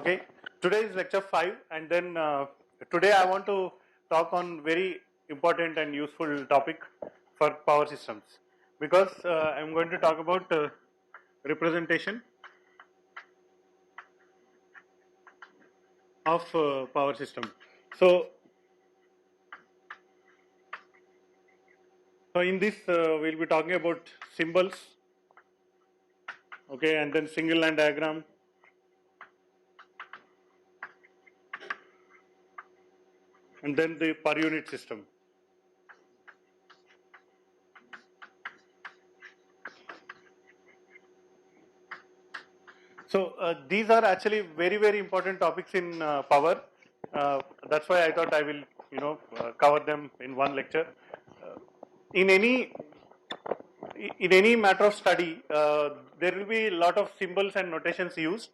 Okay, today is lecture 5, and then today I want to talk on very important and useful topic for power systems, because I'm going to talk about representation of power system. So, in this we'll be talking about symbols, okay, and then single line diagram, and then the per unit system. So these are actually very important topics in power. That's why I thought I will cover them in one lecture. Uh, in any matter of study, there will be a lot of symbols and notations used.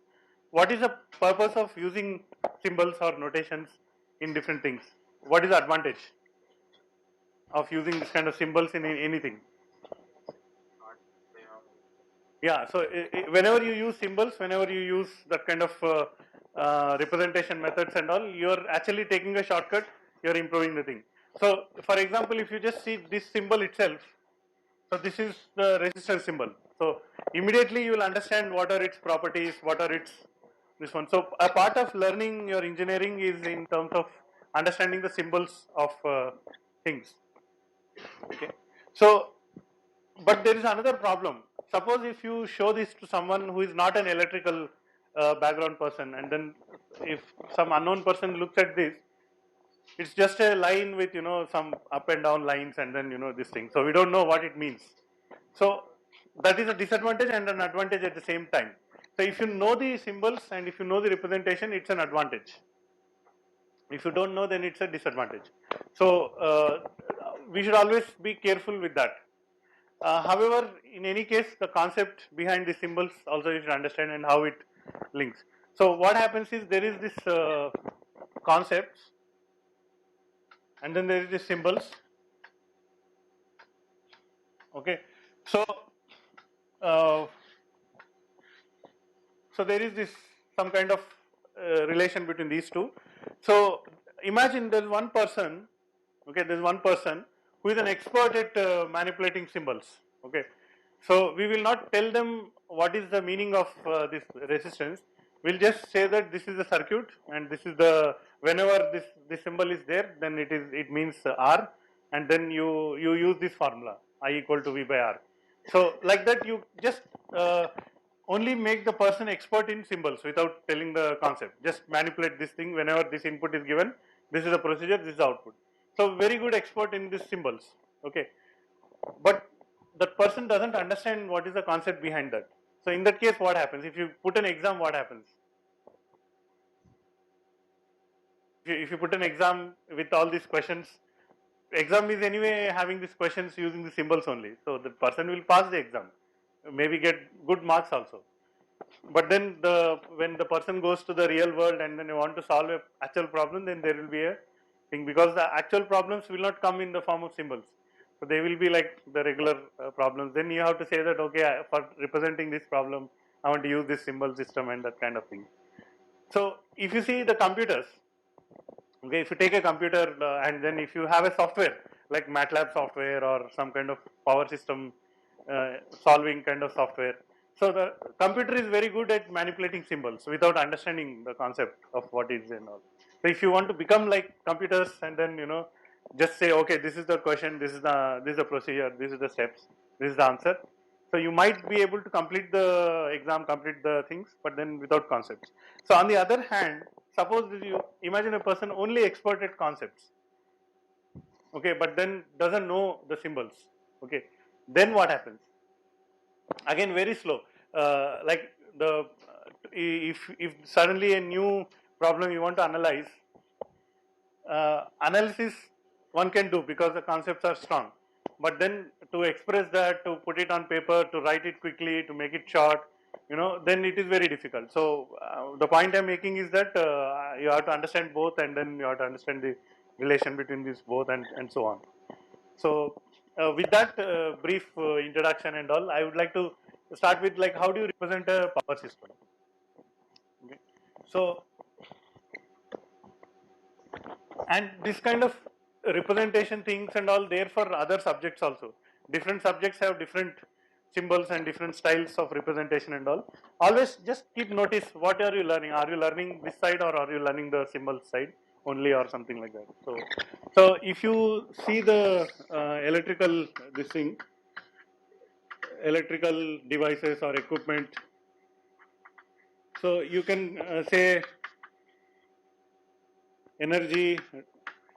What is the purpose of using symbols or notations in different things? What is the advantage of using this kind of symbols in anything? Yeah, so whenever you use symbols, whenever you use that kind of representation methods and all, you're actually taking a shortcut, you're improving the thing. So, for example, if you just see this symbol itself, so this is the resistance symbol. So, immediately you will understand what are its properties, what are its this one. So, a part of learning your engineering is in terms of understanding the symbols of things. Okay. So, but there is another problem. Suppose if you show this to someone who is not an electrical background person, and then if some unknown person looks at this, it's just a line with some up and down lines, and then this thing. So we don't know what it means. So that is a disadvantage and an advantage at the same time. So if you know the symbols and if you know the representation, it's an advantage. If you don't know, then it's a disadvantage. So we should always be careful with that. However, in any case, the concept behind the symbols also you should understand and how it links. So what happens is there is this concepts, and then there is this symbols. Okay, so so there is this some kind of relation between these two. So imagine there's one person. Okay, there's one person who is an expert at manipulating symbols. Okay, so we will not tell them what is the meaning of this resistance. We'll just say that this is the circuit, and this is the whenever this symbol is there, then it means R, and then you use this formula I equal to V by R. So like that you just only make the person expert in symbols without telling the concept. Just manipulate this thing whenever this input is given. This is the procedure. This is the output. So very good expert in these symbols. Okay, but that person doesn't understand what is the concept behind that. So in that case, what happens? If you put an exam, what happens? If you put an exam with all these questions, exam is anyway having these questions using the symbols only. So the person will pass the exam, maybe get good marks also. But then when the person goes to the real world and then you want to solve an actual problem, then there will be a thing, because the actual problems will not come in the form of symbols. So they will be like the regular problems. Then you have to say that, okay, for representing this problem, I want to use this symbol system and that kind of thing. So if you see the computers, okay, if you take a computer and then if you have a software like MATLAB software or some kind of power system solving kind of software, so the computer is very good at manipulating symbols without understanding the concept of what is and all. So if you want to become like computers and then just say, okay, this is the question, this is the procedure, this is the steps, this is the answer. So you might be able to complete the exam, complete the things, but then without concepts. So on the other hand, suppose you imagine a person only expert at concepts, okay, but then doesn't know the symbols. Okay, then what happens? Again, very slow. Like if suddenly a new problem you want to analyze, analysis one can do because the concepts are strong. But then to express that, to put it on paper, to write it quickly, to make it short, then it is very difficult. So the point I'm making is that you have to understand both, and then you have to understand the relation between these both, and so on. So with that brief introduction and all, I would like to start with, like, how do you represent a power system? Okay. So, and this kind of representation things and all there for other subjects also. Different subjects have different symbols and different styles of representation and all. Always just keep notice what are you learning. Are you learning this side or are you learning the symbol side only or something like that. So if you see the electrical this thing, electrical devices or equipment, so you can say energy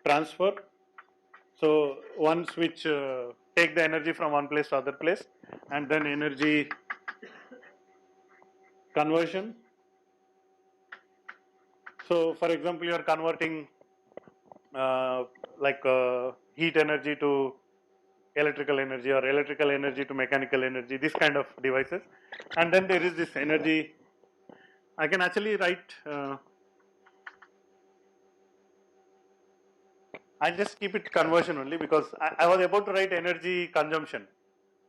transfer. So one switch take the energy from one place to other place, and then energy conversion. So for example, you are converting heat energy to electrical energy or electrical energy to mechanical energy, this kind of devices. And then there is this energy, I can actually write, I'll just keep it conversion only because I was about to write energy consumption.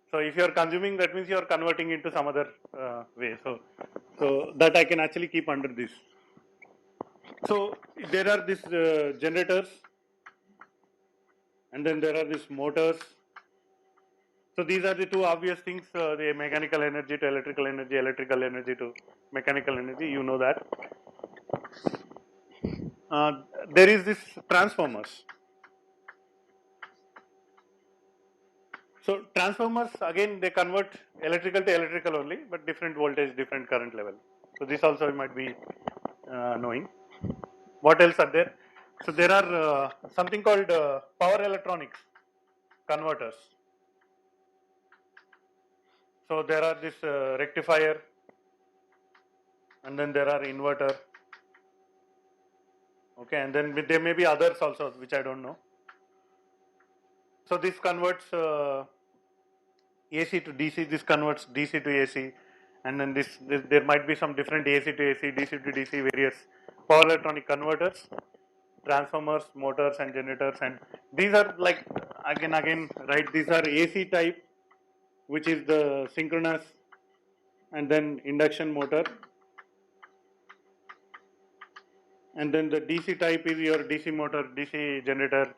So if you are consuming, that means you are converting into some other way. So that I can actually keep under this. So there are these generators, and then there are these motors. So these are the two obvious things: the mechanical energy to electrical energy to mechanical energy. You know that. There is this transformers. So transformers again they convert electrical to electrical only, but different voltage, different current level. So this also you might be knowing. What else are there? So there are something called power electronics converters. So there are this rectifier, and then there are inverter. Okay, and then there may be others also which I don't know. So this converts AC to DC. This converts DC to AC, and then this there might be some different AC to AC, DC to DC, various power electronic converters, transformers, motors, and generators. And these are like again right. These are AC type, which is the synchronous, and then induction motor. And then the DC type is your DC motor, DC generator,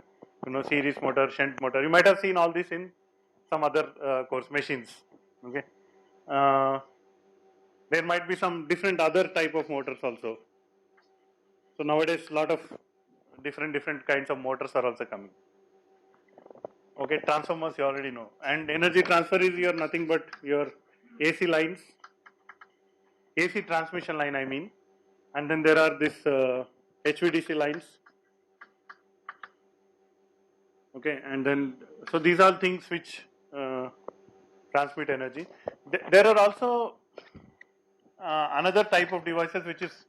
series motor, shunt motor. You might have seen all this in some other course machines. Okay, there might be some different other type of motors also. So nowadays, lot of different kinds of motors are also coming. Okay, transformers you already know, and energy transfer is your nothing but your AC lines, AC transmission line. I mean, and then there are this HVDC lines. Okay, and then so these are things which transmit energy. There are also another type of devices which is,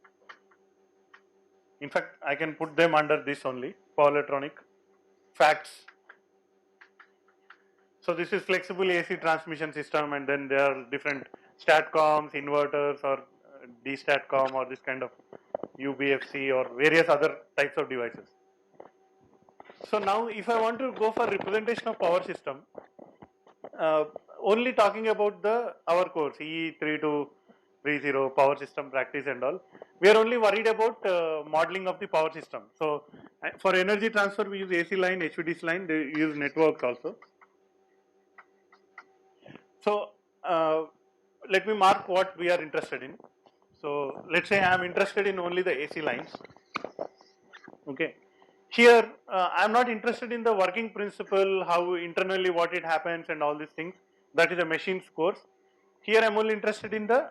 in fact, I can put them under this only, power electronic facts. So this is flexible AC transmission system, and then there are different STATCOMs, inverters, or DSTATCOM, or this kind of UBFC, or various other types of devices. So now if I want to go for representation of power system, only talking about our course E3230 power system practice and all, we are only worried about modeling of the power system. So for energy transfer we use AC line, HVDC line, they use networks also. So let me mark what we are interested in. So let's say I am interested in only the AC lines. Okay. Here I am not interested in the working principle, how internally what it happens and all these things. That is a machines course. Here I am only interested in the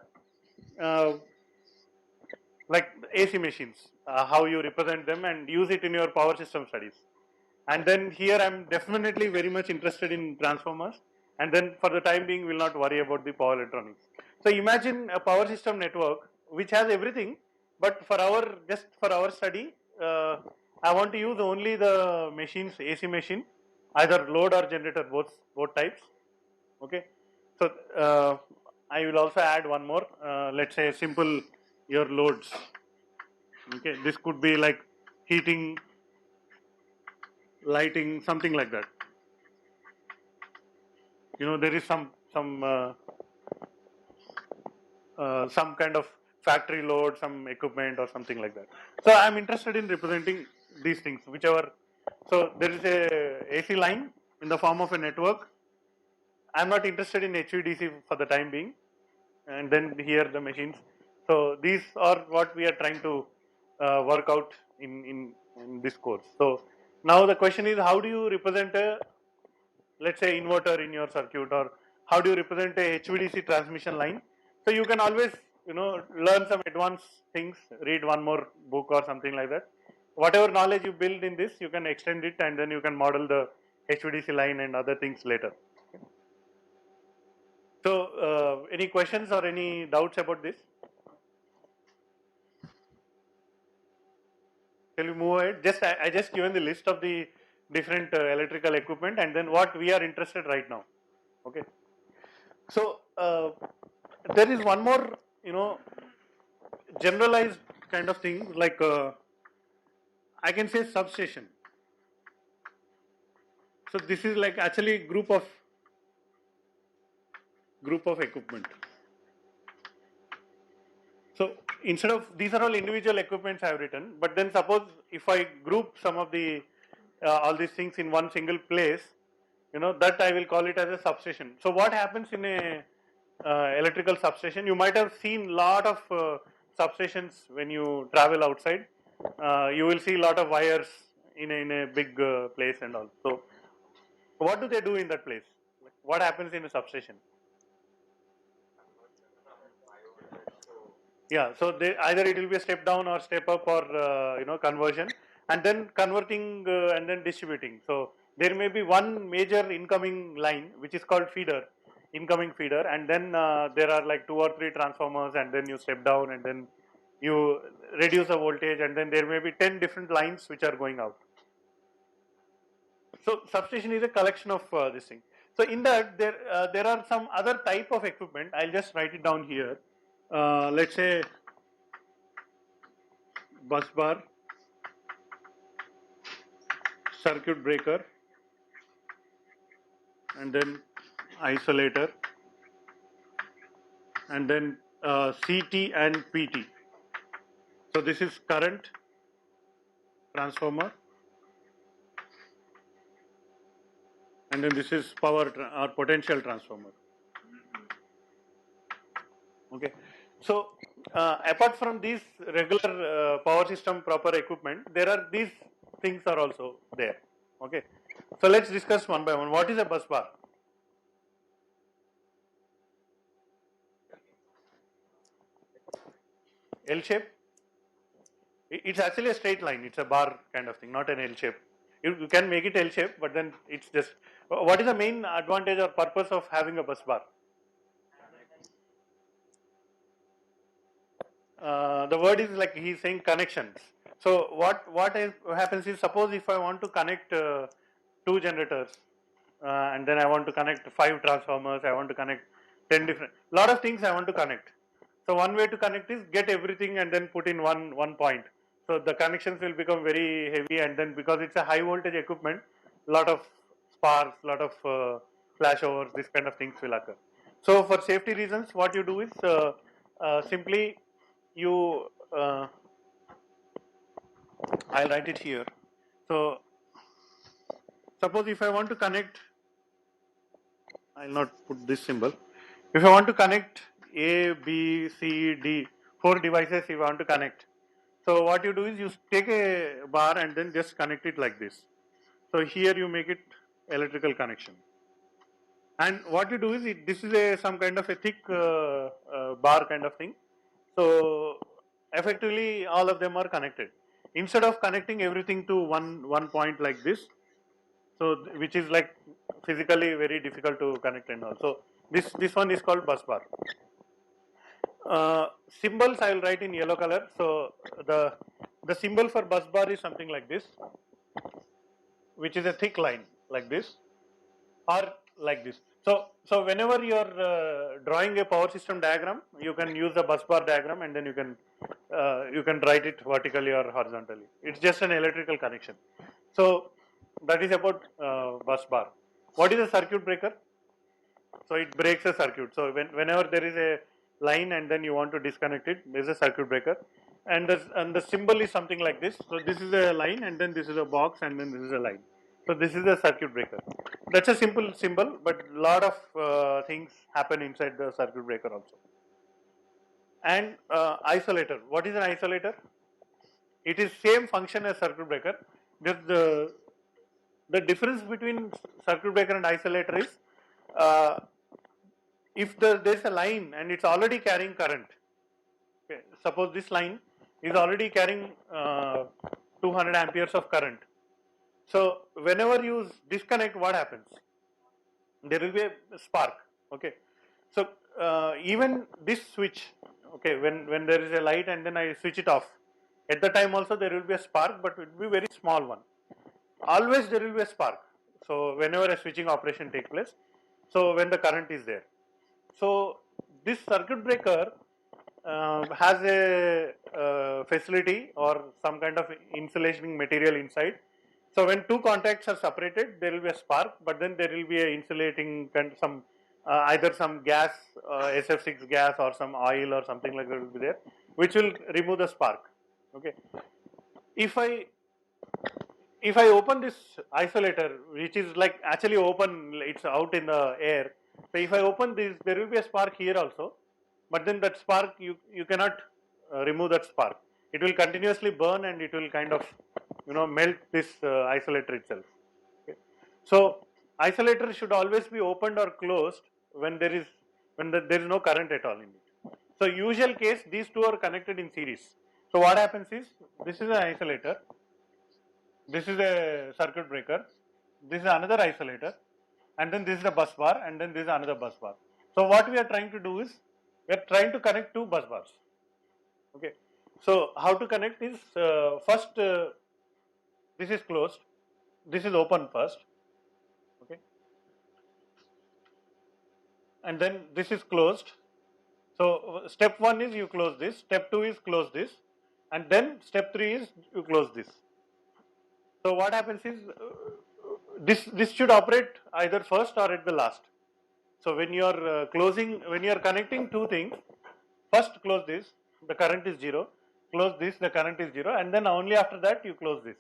like AC machines, how you represent them and use it in your power system studies. And then here I am definitely very much interested in transformers, and then for the time being we will not worry about the power electronics. So imagine a power system network which has everything, but for our study, I want to use only the machines, AC machine, either load or generator, both types. Okay, so I will also add one more. Let's say simple your loads. Okay, this could be like heating, lighting, something like that. There is some kind of factory load, some equipment or something like that. So I'm interested in representing these things, whichever. So there is a AC line in the form of a network. I'm not interested in HVDC for the time being, and then here the machines. So these are what we are trying to work out in this course. So now the question is, how do you represent a, let's say, inverter in your circuit, or how do you represent a HVDC transmission line? So you can always, learn some advanced things, read one more book or something like that. Whatever knowledge you build in this, you can extend it, and then you can model the HVDC line and other things later. So any questions or any doubts about this? Shall we move ahead? I just given the list of the different electrical equipment, and then what we are interested right now. Okay. So there is one more, generalized kind of thing, like I can say substation. So this is like actually group of equipment. So instead of, these are all individual equipments I have written, but then suppose if I group some of the all these things in one single place, that I will call it as a substation. So what happens in a electrical substation? You might have seen lot of substations when you travel outside. You will see a lot of wires in a big place and all. So what do they do in that place? What happens in a substation? Yeah, so they, either it will be a step down or step up, or conversion, and then converting and then distributing. So there may be one major incoming line which is called feeder, incoming feeder, and then there are like 2 or 3 transformers, and then you step down, and then you reduce the voltage, and then there may be 10 different lines which are going out. So substation is a collection of this thing. So in that there are some other type of equipment. I'll just write it down here. Let's say bus bar, circuit breaker, and then isolator, and then CT and PT. So this is current transformer, and then this is power or potential transformer. Okay. So apart from these regular power system proper equipment, there are these things are also there. Okay. So let's discuss one by one. What is a bus bar? L shape? It's actually a straight line. It's a bar kind of thing, not an L shape. You can make it L shape, but then it's just. What is the main advantage or purpose of having a bus bar? The word is like he's saying connections. So what happens is, suppose if I want to connect 2 generators, and then I want to connect 5 transformers, I want to connect 10 different, lot of things I want to connect. So one way to connect is get everything and then put in one point. So the connections will become very heavy, and then because it's a high voltage equipment, lot of sparks, lot of flashovers, this kind of things will occur. So for safety reasons, what you do is simply you I'll write it here. So suppose if I want to connect, I'll not put this symbol. If I want to connect A, B, C, D, 4 devices if I want to connect. So what you do is you take a bar and then just connect it like this. So here you make it electrical connection. And what you do is, this is some kind of a thick bar kind of thing. So effectively all of them are connected. Instead of connecting everything to one point like this, so which is like physically very difficult to connect and all. So this one is called bus bar. Symbols I will write in yellow color. So the symbol for bus bar is something like this, which is a thick line like this, or like this. So whenever you are drawing a power system diagram, you can use the bus bar diagram, and then you can write it vertically or horizontally. It's just an electrical connection. So that is about bus bar. What is a circuit breaker? So it breaks a circuit. So whenever there is line and then you want to disconnect it, there's a circuit breaker. And the symbol is something like this. So this is a line and then this is a box and then this is a line. So this is a circuit breaker. That's a simple symbol, but lot of things happen inside the circuit breaker also. And isolator. What is an isolator? It is same function as circuit breaker. Just the difference between circuit breaker and isolator is if there's a line and it's already carrying current. Okay, suppose this line is already carrying 200 amperes of current. So whenever you disconnect, what happens? There will be a spark. Okay, so even this switch, okay, when there is a light and then I switch it off, at the time also there will be a spark, but it will be very small one. Always there will be a spark. So whenever a switching operation takes place, so when the current is there, so this circuit breaker has a facility or some kind of insulating material inside. So when two contacts are separated, there will be a spark, but then there will be a insulating kind of some either some gas, SF6 gas or some oil or something like that will be there, which will remove the spark. Okay. If I open this isolator, which is like actually open, it's out in the air. So if I open this, there will be a spark here also, but then that spark you cannot remove that spark. It will continuously burn and it will kind of melt this isolator itself. Okay. So isolator should always be opened or closed when there is no current at all in it. So usual case, these two are connected in series. So what happens is, this is an isolator, this is a circuit breaker, this is another isolator, and then this is a bus bar, and then this is another bus bar. So what we are trying to do is, we are trying to connect two bus bars. Okay. So how to connect is, first this is closed, this is open first. Okay. And then this is closed. So step 1 is you close this, step 2 is close this, and then step 3 is you close this. So what happens is, this should operate either first or at the last. So when you are when you are connecting two things, first close this, the current is 0, close this, the current is 0, and then only after that you close this.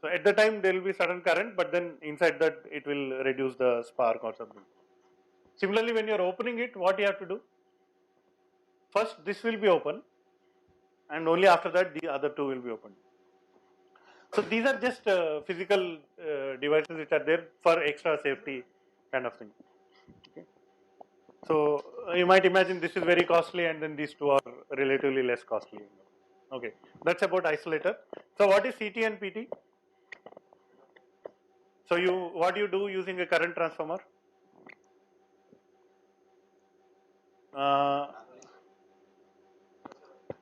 So at the time there will be sudden current, but then inside that it will reduce the spark or something. Similarly, when you are opening it, what you have to do? First this will be open, and only after that the other two will be open. So these are just physical devices which are there for extra safety kind of thing. Okay. So you might imagine this is very costly, and then these two are relatively less costly. Okay, that's about isolator. So what is CT and PT? So what do you do using a current transformer?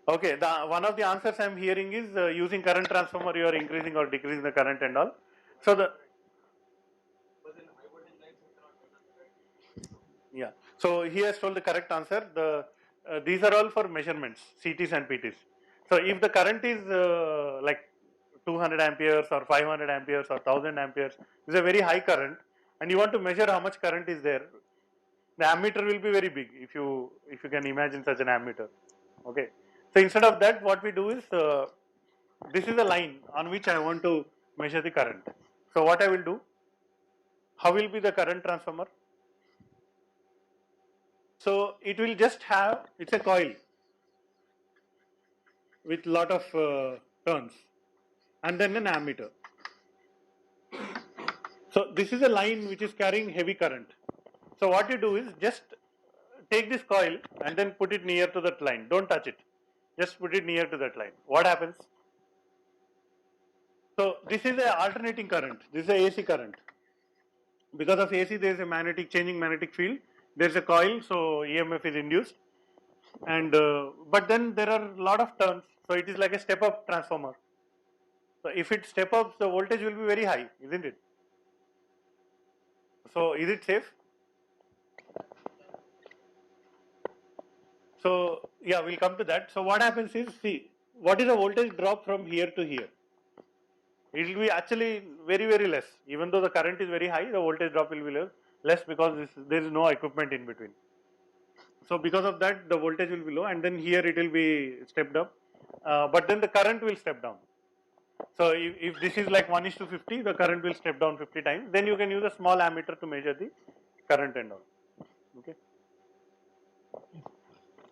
Okay, one of the answers I am hearing is using current transformer you are increasing or decreasing the current and all. So yeah. So he has told the correct answer. These are all for measurements, CTs and PTs. So if the current is like 200 amperes or 500 amperes or 1000 amperes, this is a very high current, and you want to measure how much current is there. The ammeter will be very big if you can imagine such an ammeter. Okay. So instead of that, what we do is, this is a line on which I want to measure the current. So what I will do? How will be the current transformer? So it will just have, it's a coil with lot of turns, and then an ammeter. So this is a line which is carrying heavy current. So what you do is, just take this coil and then put it near to that line. Don't touch it. Just put it near to that line. What happens? So this is a alternating current. This is a AC current. Because of AC, there is a changing magnetic field. There is a coil, so EMF is induced. And but then there are a lot of turns. So it is like a step-up transformer. So if it step up, the voltage will be very high, isn't it? So is it safe? So yeah, we'll come to that. So what happens is, see, what is the voltage drop from here to here? It will be actually very, very less. Even though the current is very high, the voltage drop will be less because there is no equipment in between. So because of that, the voltage will be low, and then here it will be stepped up, but then the current will step down. So if this is like 1:50, the current will step down 50 times. Then you can use a small ammeter to measure the current and all. Okay.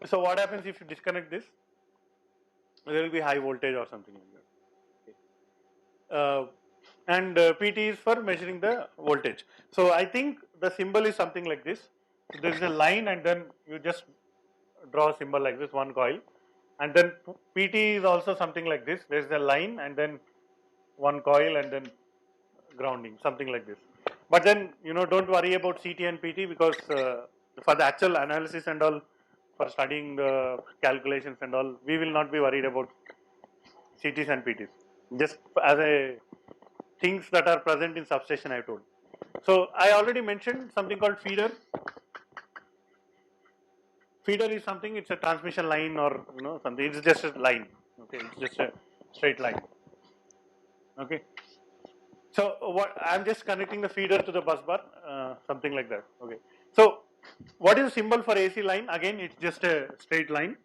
So what happens if you disconnect this? There will be high voltage or something like that. And PT is for measuring the voltage. So I think the symbol is something like this. So there is a line, and then you just draw a symbol like this, one coil, and then PT is also something like this. There is a line, and then one coil, and then grounding, something like this. But then don't worry about CT and PT, because for the actual analysis and all, for studying the calculations and all, we will not be worried about CTs and PTs. Just as a things that are present in substation, I told. So I already mentioned something called feeder. Feeder is something, it's a transmission line, or something. It's just a line. Okay, it's just a straight line. Okay. So what I'm just connecting the feeder to the bus bar, something like that. Okay. So what is the symbol for AC line? Again, it's just a straight line.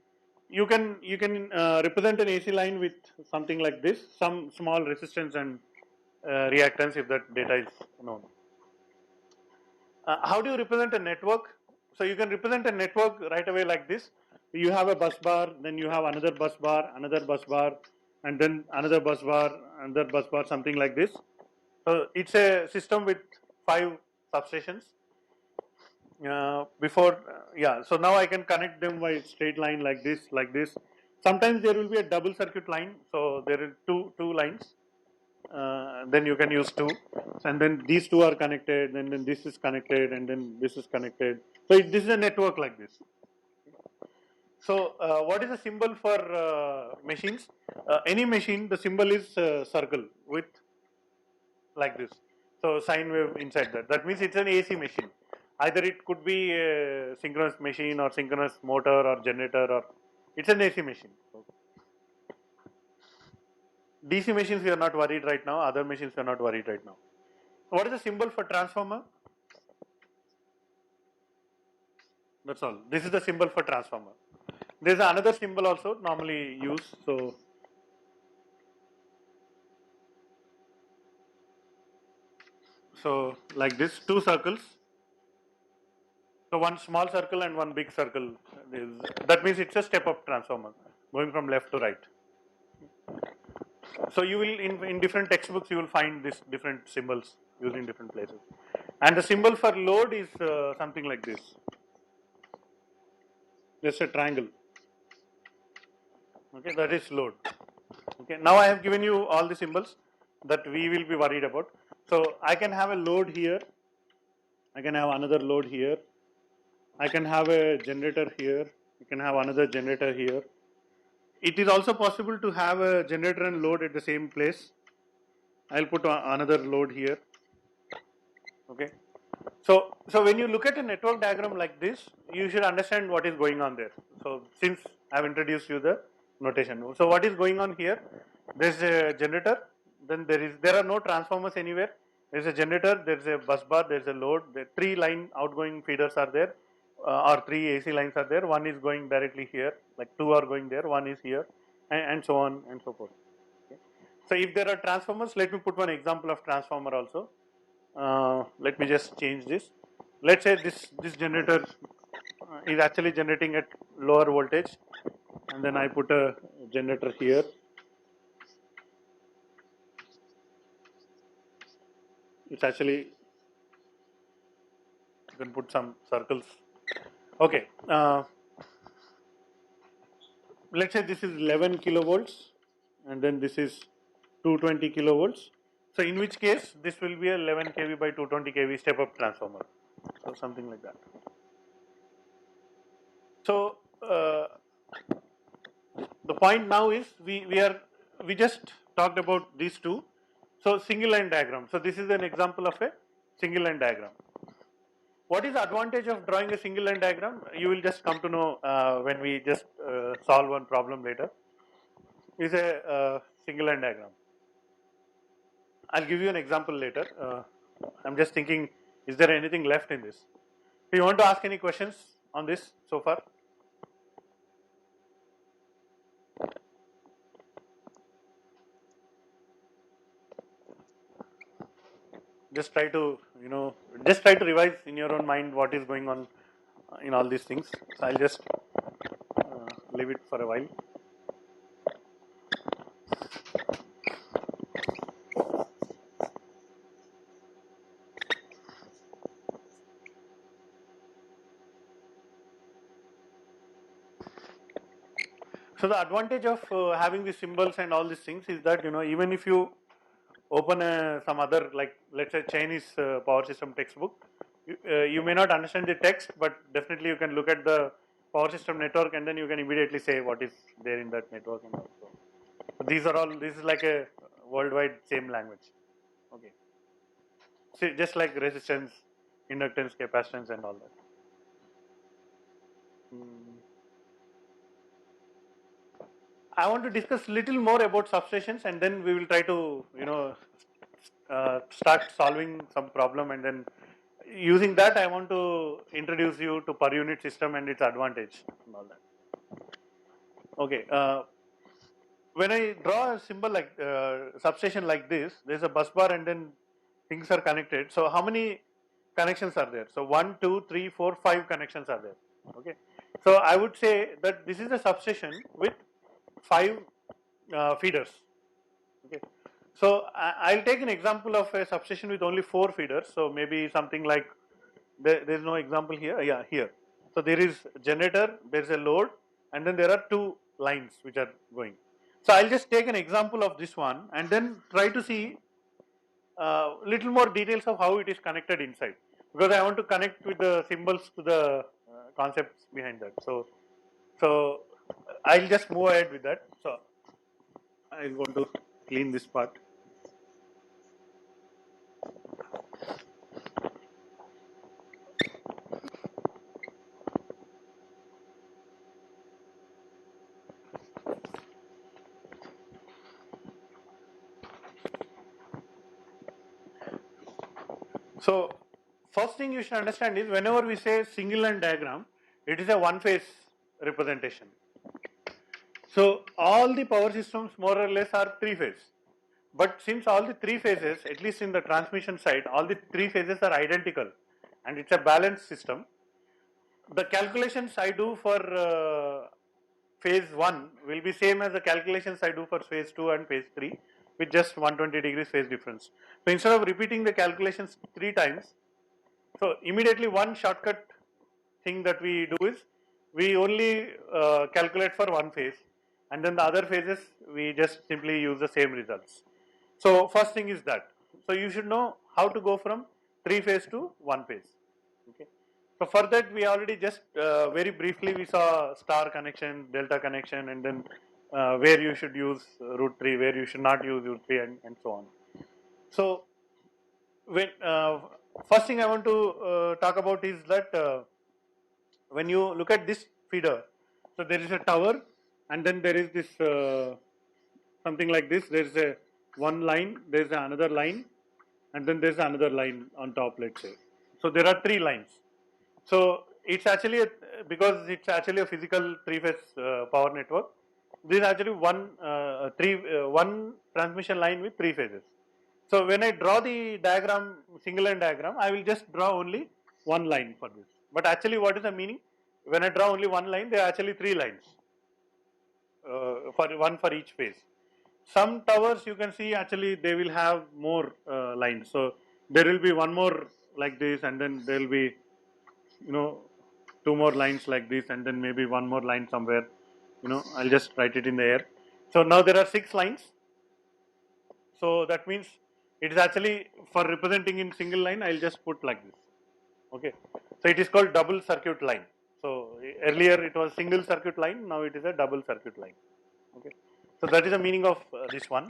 You can represent an AC line with something like this, some small resistance and reactance if that data is known. How do you represent a network? So you can represent a network right away like this. You have a bus bar, then you have another bus bar, and then another bus bar, something like this. So it's a system with 5 substations. So now I can connect them by straight line like this. Sometimes there will be a double circuit line, so there are two lines. Then you can use 2, and then these 2 are connected, and then this is connected, and then this is connected. So this is a network like this. So what is the symbol for machines? Any machine, the symbol is circle with like this. So sine wave inside that. That means it's an AC machine. Either it could be a synchronous machine or synchronous motor or generator, or it's an AC machine. DC machines we are not worried right now. Other machines we are not worried right now. What is the symbol for transformer? That's all. This is the symbol for transformer. There is another symbol also normally used. So like this, 2 circles. So one small circle and one big circle. That means it's a step-up transformer going from left to right. So you will in different textbooks you will find this different symbols used in different places. And the symbol for load is something like this. Just a triangle. Okay, that is load. Okay, now I have given you all the symbols that we will be worried about. So I can have a load here. I can have another load here. I can have a generator here. You can have another generator here. It is also possible to have a generator and load at the same place. I'll put another load here. Okay. So when you look at a network diagram like this, you should understand what is going on there. So since I've introduced you the notation. So what is going on here? There's a generator. Then there are no transformers anywhere. There's a generator. There's a bus bar. There's a load. The 3 line outgoing feeders are there. Or 3 AC lines are there. One is going directly here, like 2 are going there, 1 is here, and so on and so forth. Okay. So if there are transformers, let me put one example of transformer also. Let me just change this. Let's say this generator is actually generating at lower voltage, and then I put a generator here. It's actually, you can put some circles. Okay, let's say this is 11 kilovolts, and then this is 220 kilovolts. So in which case this will be a 11 kV by 220 kV step up transformer. So something like that. So the point now is we just talked about these 2. So single line diagram. So this is an example of a single line diagram. What is the advantage of drawing a single line diagram? You will just come to know when we just solve one problem later. Is a single line diagram. I'll give you an example later. I'm just thinking, is there anything left in this? If you want to ask any questions, on this so far? Just try to, just try to revise in your own mind what is going on in all these things. So I'll just leave it for a while. So the advantage of having these symbols and all these things is that, even if you open some other, like let's say Chinese power system textbook, you may not understand the text, but definitely you can look at the power system network and then you can immediately say what is there in that network. And also, so these are all, this is like a worldwide same language. Okay. See, just like resistance, inductance, capacitance and all that. I want to discuss little more about substations and then we will try to, start solving some problem, and then using that I want to introduce you to per unit system and its advantage and all that. Okay. When I draw a symbol like substation like this, there's a bus bar and then things are connected. So how many connections are there? So 1, 2, 3, 4, 5 connections are there. Okay. So I would say that this is a substation with 5 feeders. Okay. So I'll take an example of a substation with only 4 feeders. So maybe something like, there's no example here. Yeah, here. So there is generator, there's a load, and then there are 2 lines which are going. So I'll just take an example of this one and then try to see little more details of how it is connected inside, because I want to connect with the symbols to the concepts behind that. So I'll just move ahead with that. So I want to clean this part. So first thing you should understand is, whenever we say single line diagram, it is a one phase representation. So all the power systems more or less are 3 phase. But since all the 3 phases, at least in the transmission side, all the 3 phases are identical and it's a balanced system, the calculations I do for phase 1 will be same as the calculations I do for phase 2 and phase 3, with just 120 degrees phase difference. So instead of repeating the calculations 3 times, so immediately one shortcut thing that we do is, we only calculate for one phase, and then the other phases we just simply use the same results. So first thing is that. So you should know how to go from 3 phase to 1 phase. Okay. So for that we already just very briefly we saw star connection, delta connection, and then where you should use root 3, where you should not use root 3, and so on. So when first thing I want to talk about is that when you look at this feeder, so there is a tower and then there is this something like this. There is a one line, there is another line, and then there is another line on top, let's say. So there are 3 lines. So it's actually because it's actually a physical 3 phase power network. This is actually one transmission line with 3 phases. So when I draw the diagram, single line diagram, I will just draw only one line for this. But actually, what is the meaning? When I draw only one line, there are actually 3 lines, for one for each phase. Some towers you can see actually they will have more lines. So there will be one more like this, and then there will be, 2 more lines like this, and then maybe one more line somewhere. I'll just write it in the air. So now there are 6 lines. So that means it is actually, for representing in single line, I'll just put like this. Okay. So it is called double circuit line. So earlier it was single circuit line, now it is a double circuit line. Okay. So that is the meaning of this one.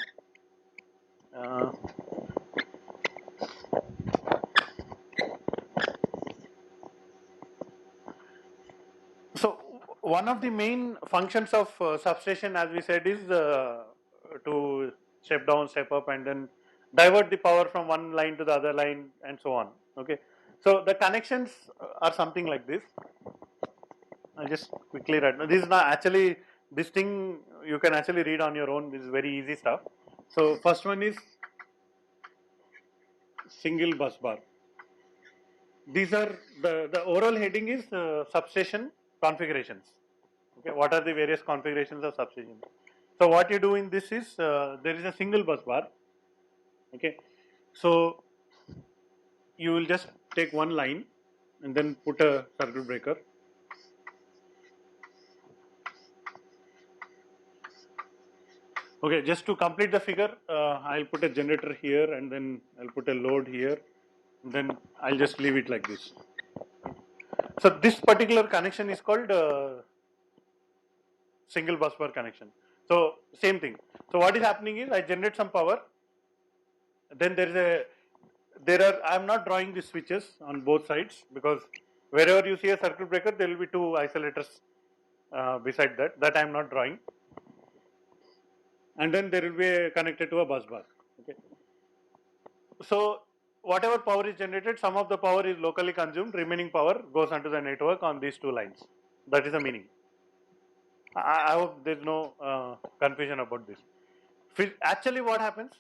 So one of the main functions of substation, as we said, is to step down, step up, and then divert the power from one line to the other line, and so on. Okay. So the connections are something like this. I'll just quickly write. Now, this is not actually, this thing you can actually read on your own. This is very easy stuff. So first one is single bus bar. These are the overall heading is substation configurations. Okay, what are the various configurations of substation? So what you do in this is there is a single bus bar. Okay, so you will just take one line and then put a circuit breaker. Okay, just to complete the figure, I'll put a generator here and then I'll put a load here, and then I'll just leave it like this. So this particular connection is called single bus bar connection. So same thing. So what is happening is I generate some power, then I am not drawing the switches on both sides, because wherever you see a circuit breaker there will be two isolators beside that I am not drawing, and then there will be connected to a bus bar. Okay. So whatever power is generated, some of the power is locally consumed, remaining power goes onto the network on these two lines. That is the meaning. I hope there is no confusion about this. Actually what happens,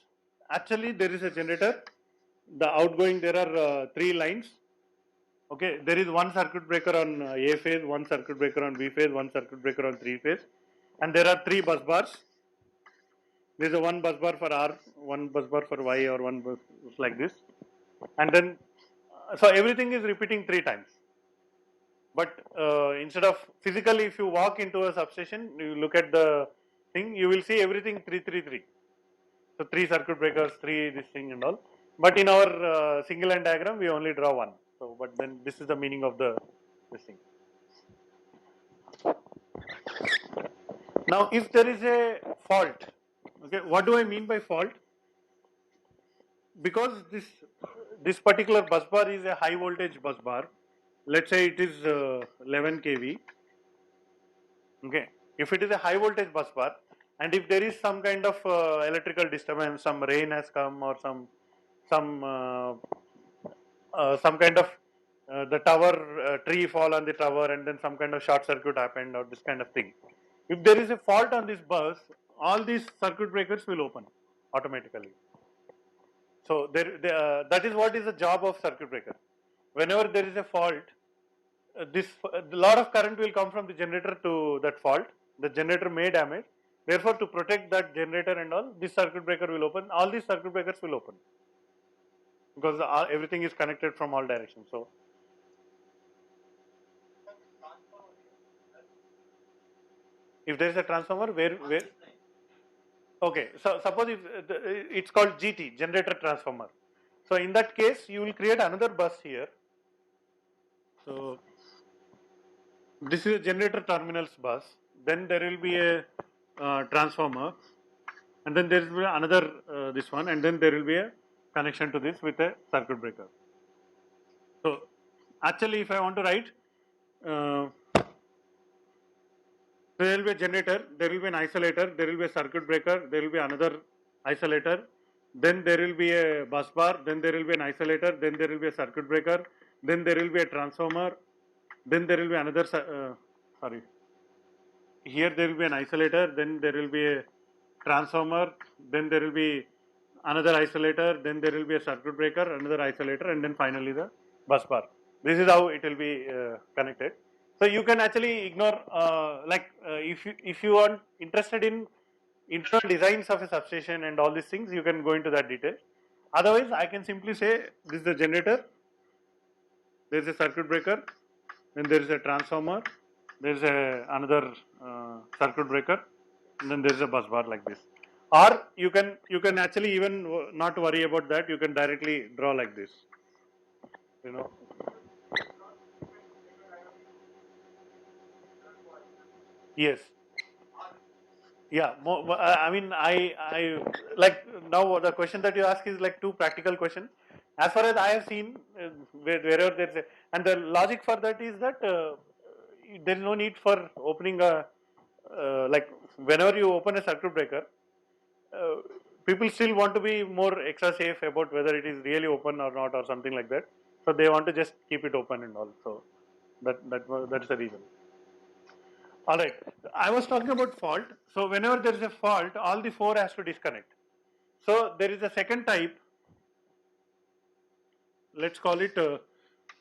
actually there is a generator, the outgoing there are three lines. Okay, there is one circuit breaker on A phase, one circuit breaker on B phase, one circuit breaker on 3 phase, and there are three bus bars. There is a one bus bar for R, one bus bar for Y, or one bus like this, and then so everything is repeating 3 times. But instead of physically, if you walk into a substation, you look at the thing, you will see everything 333. So 3 circuit breakers, 3 this thing and all. But in our single line diagram, we only draw 1. So, but then this is the meaning of this thing. Now, if there is a fault, okay, what do I mean by fault? Because this particular bus bar is a high voltage bus bar. Let's say it is 11 kV. Okay, if it is a high voltage bus bar, and if there is some kind of electrical disturbance, some rain has come, or some kind of the tower tree fall on the tower, and then some kind of short circuit happened, or this kind of thing. If there is a fault on this bus, all these circuit breakers will open automatically. So that is what is the job of circuit breaker. Whenever there is a fault, a lot of current will come from the generator to that fault. The generator may damage. Therefore, to protect that generator and all, this circuit breaker will open. All these circuit breakers will open, because everything is connected from all directions. So, if there is a transformer, where okay, so suppose if it's called GT, generator transformer. So in that case, you will create another bus here. So this is a generator terminals bus. Then there will be a transformer, and then there will be another this one, and then there will be a connection to this with a circuit breaker. So actually, if I want to write, there will be a generator, there will be an isolator, there will be a circuit breaker, there will be another isolator, then there will be a bus bar, then there will be an isolator, then there will be a circuit breaker, then there will be a transformer, then there will be another, here there will be an isolator, then there will be a transformer, then there will be another isolator, then there will be a circuit breaker, another isolator, and then finally the bus bar. This is how it will be connected. So you can actually ignore, if you are interested in internal designs of a substation and all these things, you can go into that detail. Otherwise, I can simply say this is the generator, there is a circuit breaker, then there is a transformer, there is another circuit breaker, and then there is a bus bar like this. Or you can actually even not worry about that. You can directly draw like this. You know. Yes. Yeah. I mean, I like now the question that you ask is like two practical questions. As far as I have seen, wherever there's a, and the logic for that is that there is no need for opening a like whenever you open a circuit breaker, people still want to be more extra safe about whether it is really open or not or something like that. So they want to just keep it open and all. So that's the reason. All right. I was talking about fault. So whenever there is a fault, all the four has to disconnect. So there is a second type. Let's call it a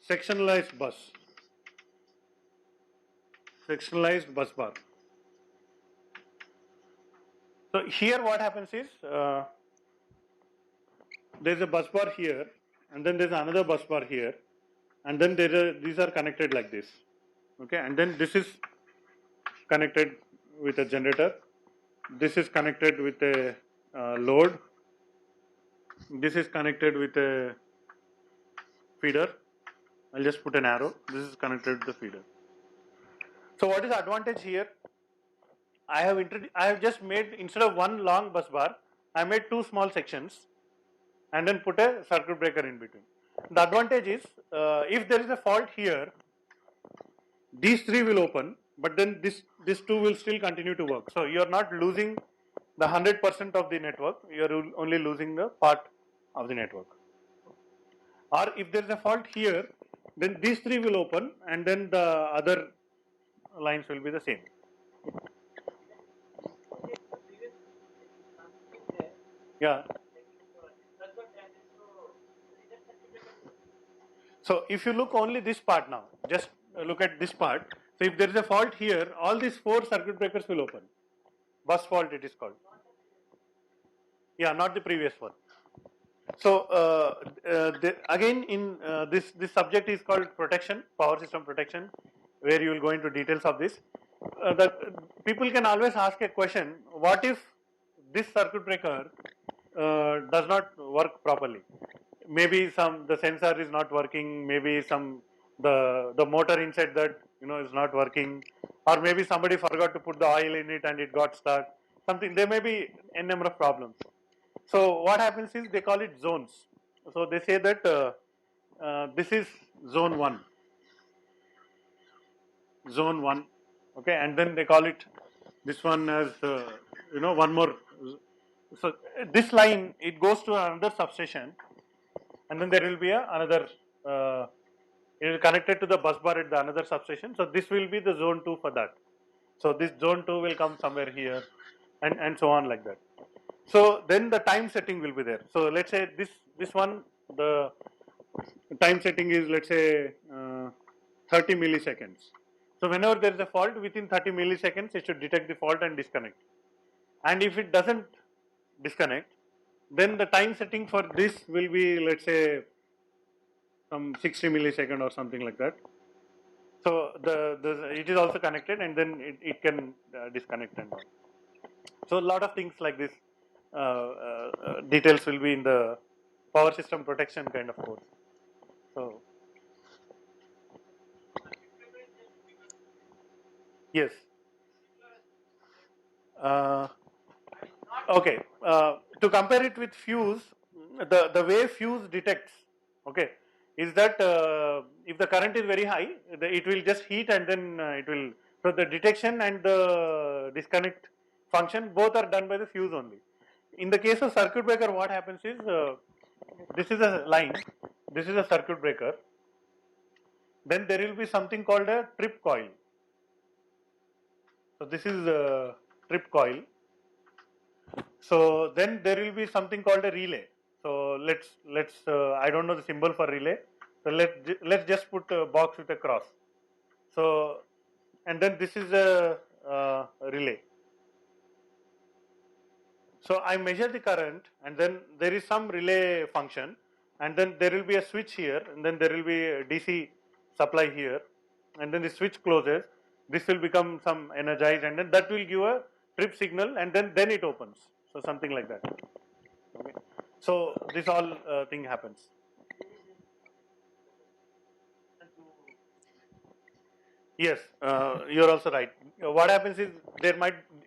sectionalized bus. Sectionalized bus bar. So here what happens is there's a bus bar here, and then there's another bus bar here, and then these are connected like this. Okay, and then this is connected with a generator. This is connected with a load. This is connected with a feeder. I'll just put an arrow. This is connected to the feeder. So what is the advantage here? I have just made, instead of one long bus bar, I made two small sections and then put a circuit breaker in between. The advantage is if there is a fault here, these three will open, but then this two will still continue to work. So you are not losing the 100% of the network, you are only losing the part of the network. Or if there is a fault here, then these three will open and then the other lines will be the same. Yeah. So if you look only this part now, just look at this part. So if there is a fault here, all these four circuit breakers will open. Bus fault it is called. Yeah, not the previous one. So again in this subject is called protection, power system protection, where you will go into details of this. The people can always ask a question: what if this circuit breaker does not work properly? Maybe the sensor is not working. Maybe the motor inside that is not working, or maybe somebody forgot to put the oil in it and it got stuck. Something, there may be a number of problems. So what happens is they call it zones. So they say that this is zone 1, okay, and then they call it this one as one more. So this line, it goes to another substation, and then there will be another. It is connected to the bus bar at the another substation. So this will be the zone 2 for that. So this zone 2 will come somewhere here, and so on like that. So then the time setting will be there. So let's say this one, the time setting is, let's say 30 milliseconds. So whenever there is a fault, within 30 milliseconds it should detect the fault and disconnect. And if it doesn't disconnect, then the time setting for this will be, let's say, some 60 millisecond or something like that. So it is also connected, and then it can disconnect and all. So a lot of things like this details will be in the power system protection kind of course. So yes. Okay. To compare it with fuse, the way fuse detects, okay, is that if the current is very high, it will just heat and then it will. So the detection and the disconnect function both are done by the fuse only. In the case of circuit breaker, what happens is this is a line, this is a circuit breaker. Then there will be something called a trip coil. So this is a trip coil. So then there will be something called a relay. So let's I don't know the symbol for relay. So let's just put a box with a cross. So and then this is a relay. So I measure the current, and then there is some relay function, and then there will be a switch here, and then there will be a DC supply here, and then the switch closes. This will become some energized, and then that will give a trip signal, and then it opens. So something like that. Okay. So this all thing happens. Yes, you're also right. What happens is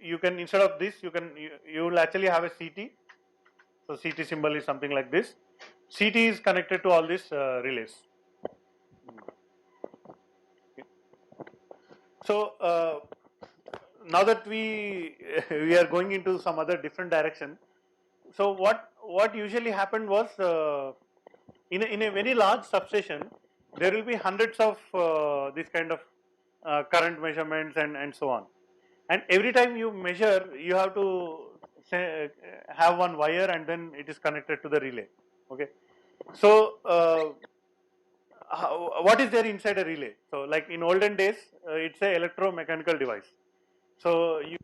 you can, instead of this, you will actually have a CT. So CT symbol is something like this. CT is connected to all these relays. Okay. So now that we are going into some other different direction. So what usually happened was in a very large substation, there will be hundreds of these kind of current measurements and so on. And every time you measure, you have to say, have one wire and then it is connected to the relay. Okay. So what is there inside a relay? So like in olden days, it's a electromechanical device. So you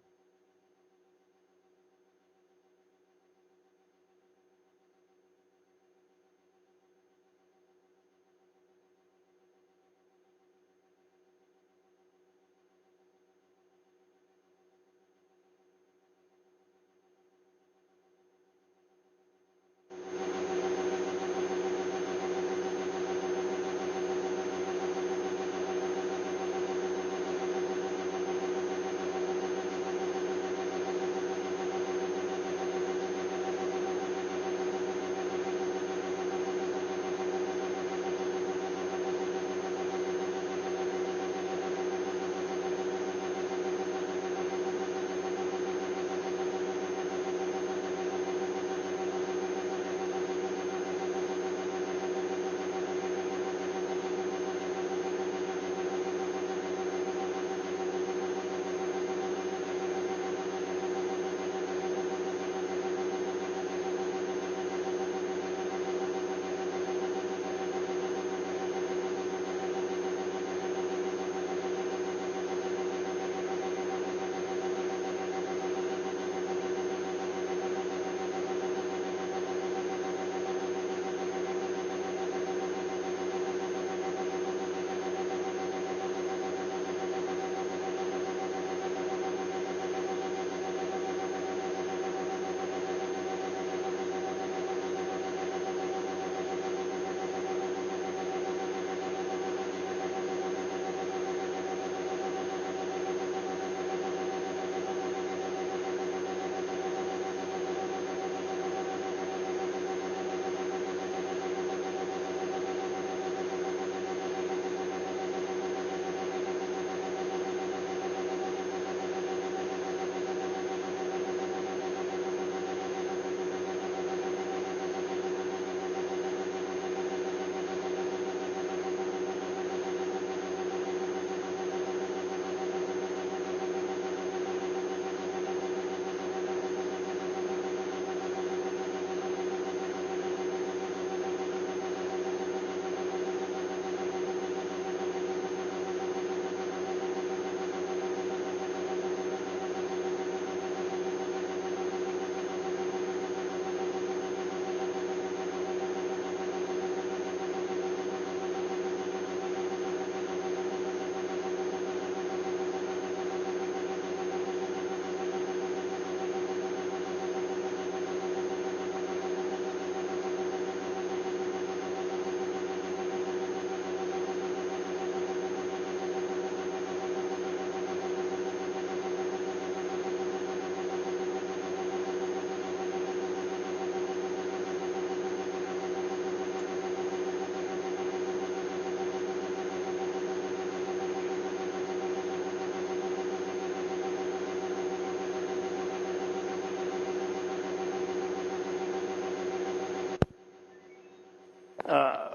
uh,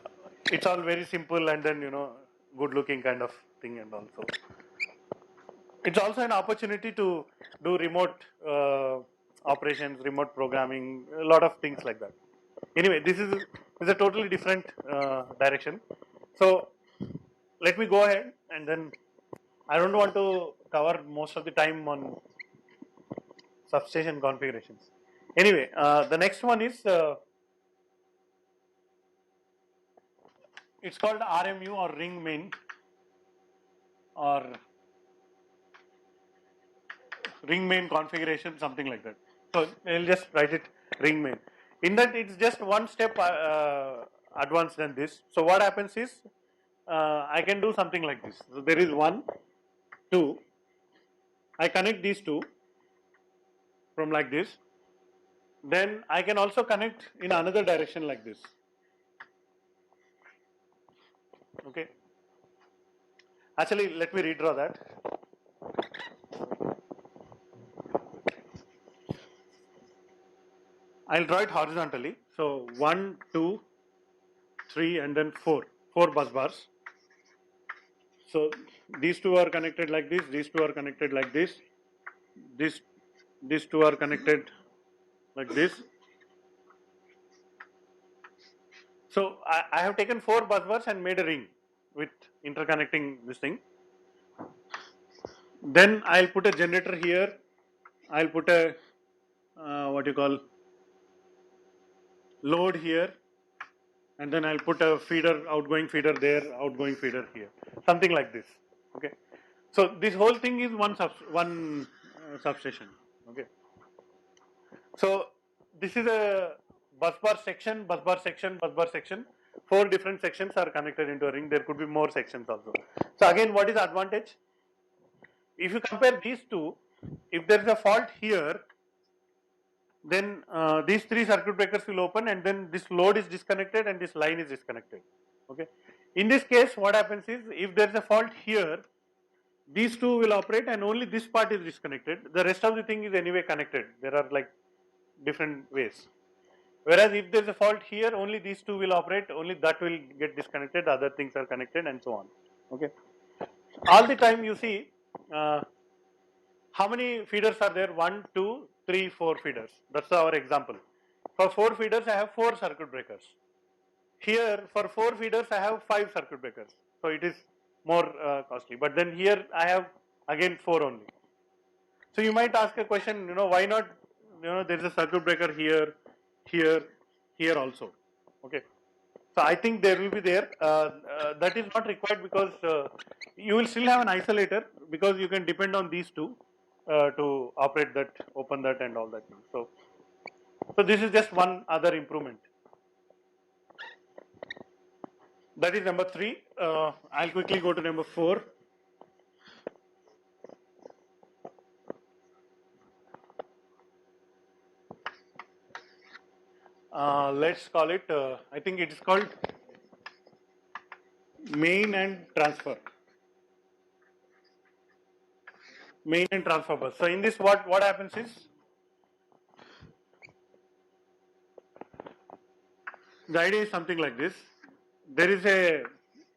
it's all very simple and then good looking kind of thing, and also it's also an opportunity to do remote operations, remote programming, a lot of things like that. Anyway, this is a totally different direction. So let me go ahead, and then I don't want to cover most of the time on substation configurations. Anyway, the next one is it's called RMU or ring main, or ring main configuration, something like that. So I'll just write it ring main. In that, it's just one step advanced than this. So what happens is I can do something like this. So there is 1, 2. I connect these two from like this. Then I can also connect in another direction like this. Okay. Actually, let me redraw that. I'll draw it horizontally. So 1, 2, 3, and then 4. 4 bus bars. So these two are connected like this, these two are connected like this, these two are connected like this. So I have taken 4 bus bars and made a ring with interconnecting this thing. Then I'll put a generator here, I'll put a what you call load here, and then I'll put a feeder, outgoing feeder there, outgoing feeder here, something like this. Okay. So this whole thing is one substation. Okay. So this is a bus bar section, bus bar section, bus bar section. 4 different sections are connected into a ring. There could be more sections also. So again, what is the advantage? If you compare these two, if there is a fault here, then these 3 circuit breakers will open, and then this load is disconnected and this line is disconnected. Okay. In this case, what happens is, if there is a fault here, these 2 will operate and only this part is disconnected. The rest of the thing is anyway connected. There are like different ways. Whereas if there is a fault here, only these 2 will operate, only that will get disconnected, other things are connected, and so on. Okay. All the time you see, how many feeders are there? 1, 2, 3, 4 feeders. That's our example. For 4 feeders, I have 4 circuit breakers. Here, for 4 feeders, I have 5 circuit breakers. So it is more costly. But then here, I have again 4 only. So you might ask a question, why not, there is a circuit breaker here, here also. Okay. So I think there will be there. That is not required, because you will still have an isolator, because you can depend on these 2 to operate that, open that, and all that. So this is just one other improvement. That is number 3. I'll quickly go to number 4. Let's call it, I think it is called main and transfer. Main and transfer bus. So in this, what happens is, the idea is something like this. There is a,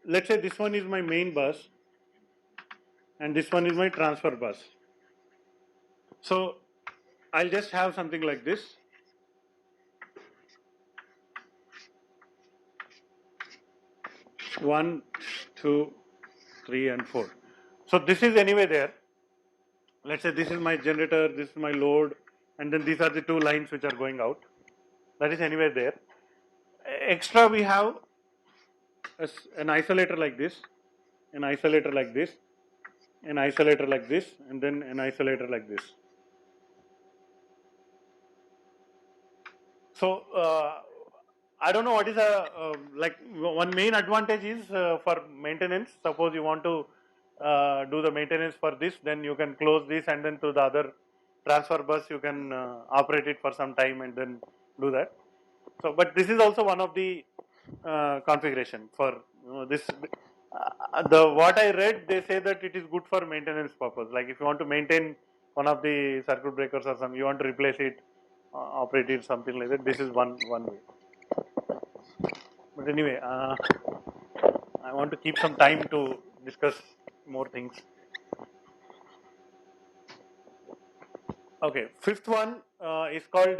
let's say this one is my main bus and this one is my transfer bus. So I'll just have something like this. One, 2, 3, and 4. So this is anyway there. Let's say this is my generator, this is my load, and then these are the 2 lines which are going out. That is anyway there. Extra, we have an isolator like this, an isolator like this, an isolator like this, and then an isolator like this. So I don't know what is like one main advantage is for maintenance. Suppose you want to do the maintenance for this, then you can close this, and then to the other transfer bus you can operate it for some time and then do that. So, but this is also one of the configuration for this. What I read, they say that it is good for maintenance purpose. Like if you want to maintain one of the circuit breakers or something, you want to replace it, operate it, something like that. This is one way. But anyway, I want to keep some time to discuss more things. Okay, 5th one is called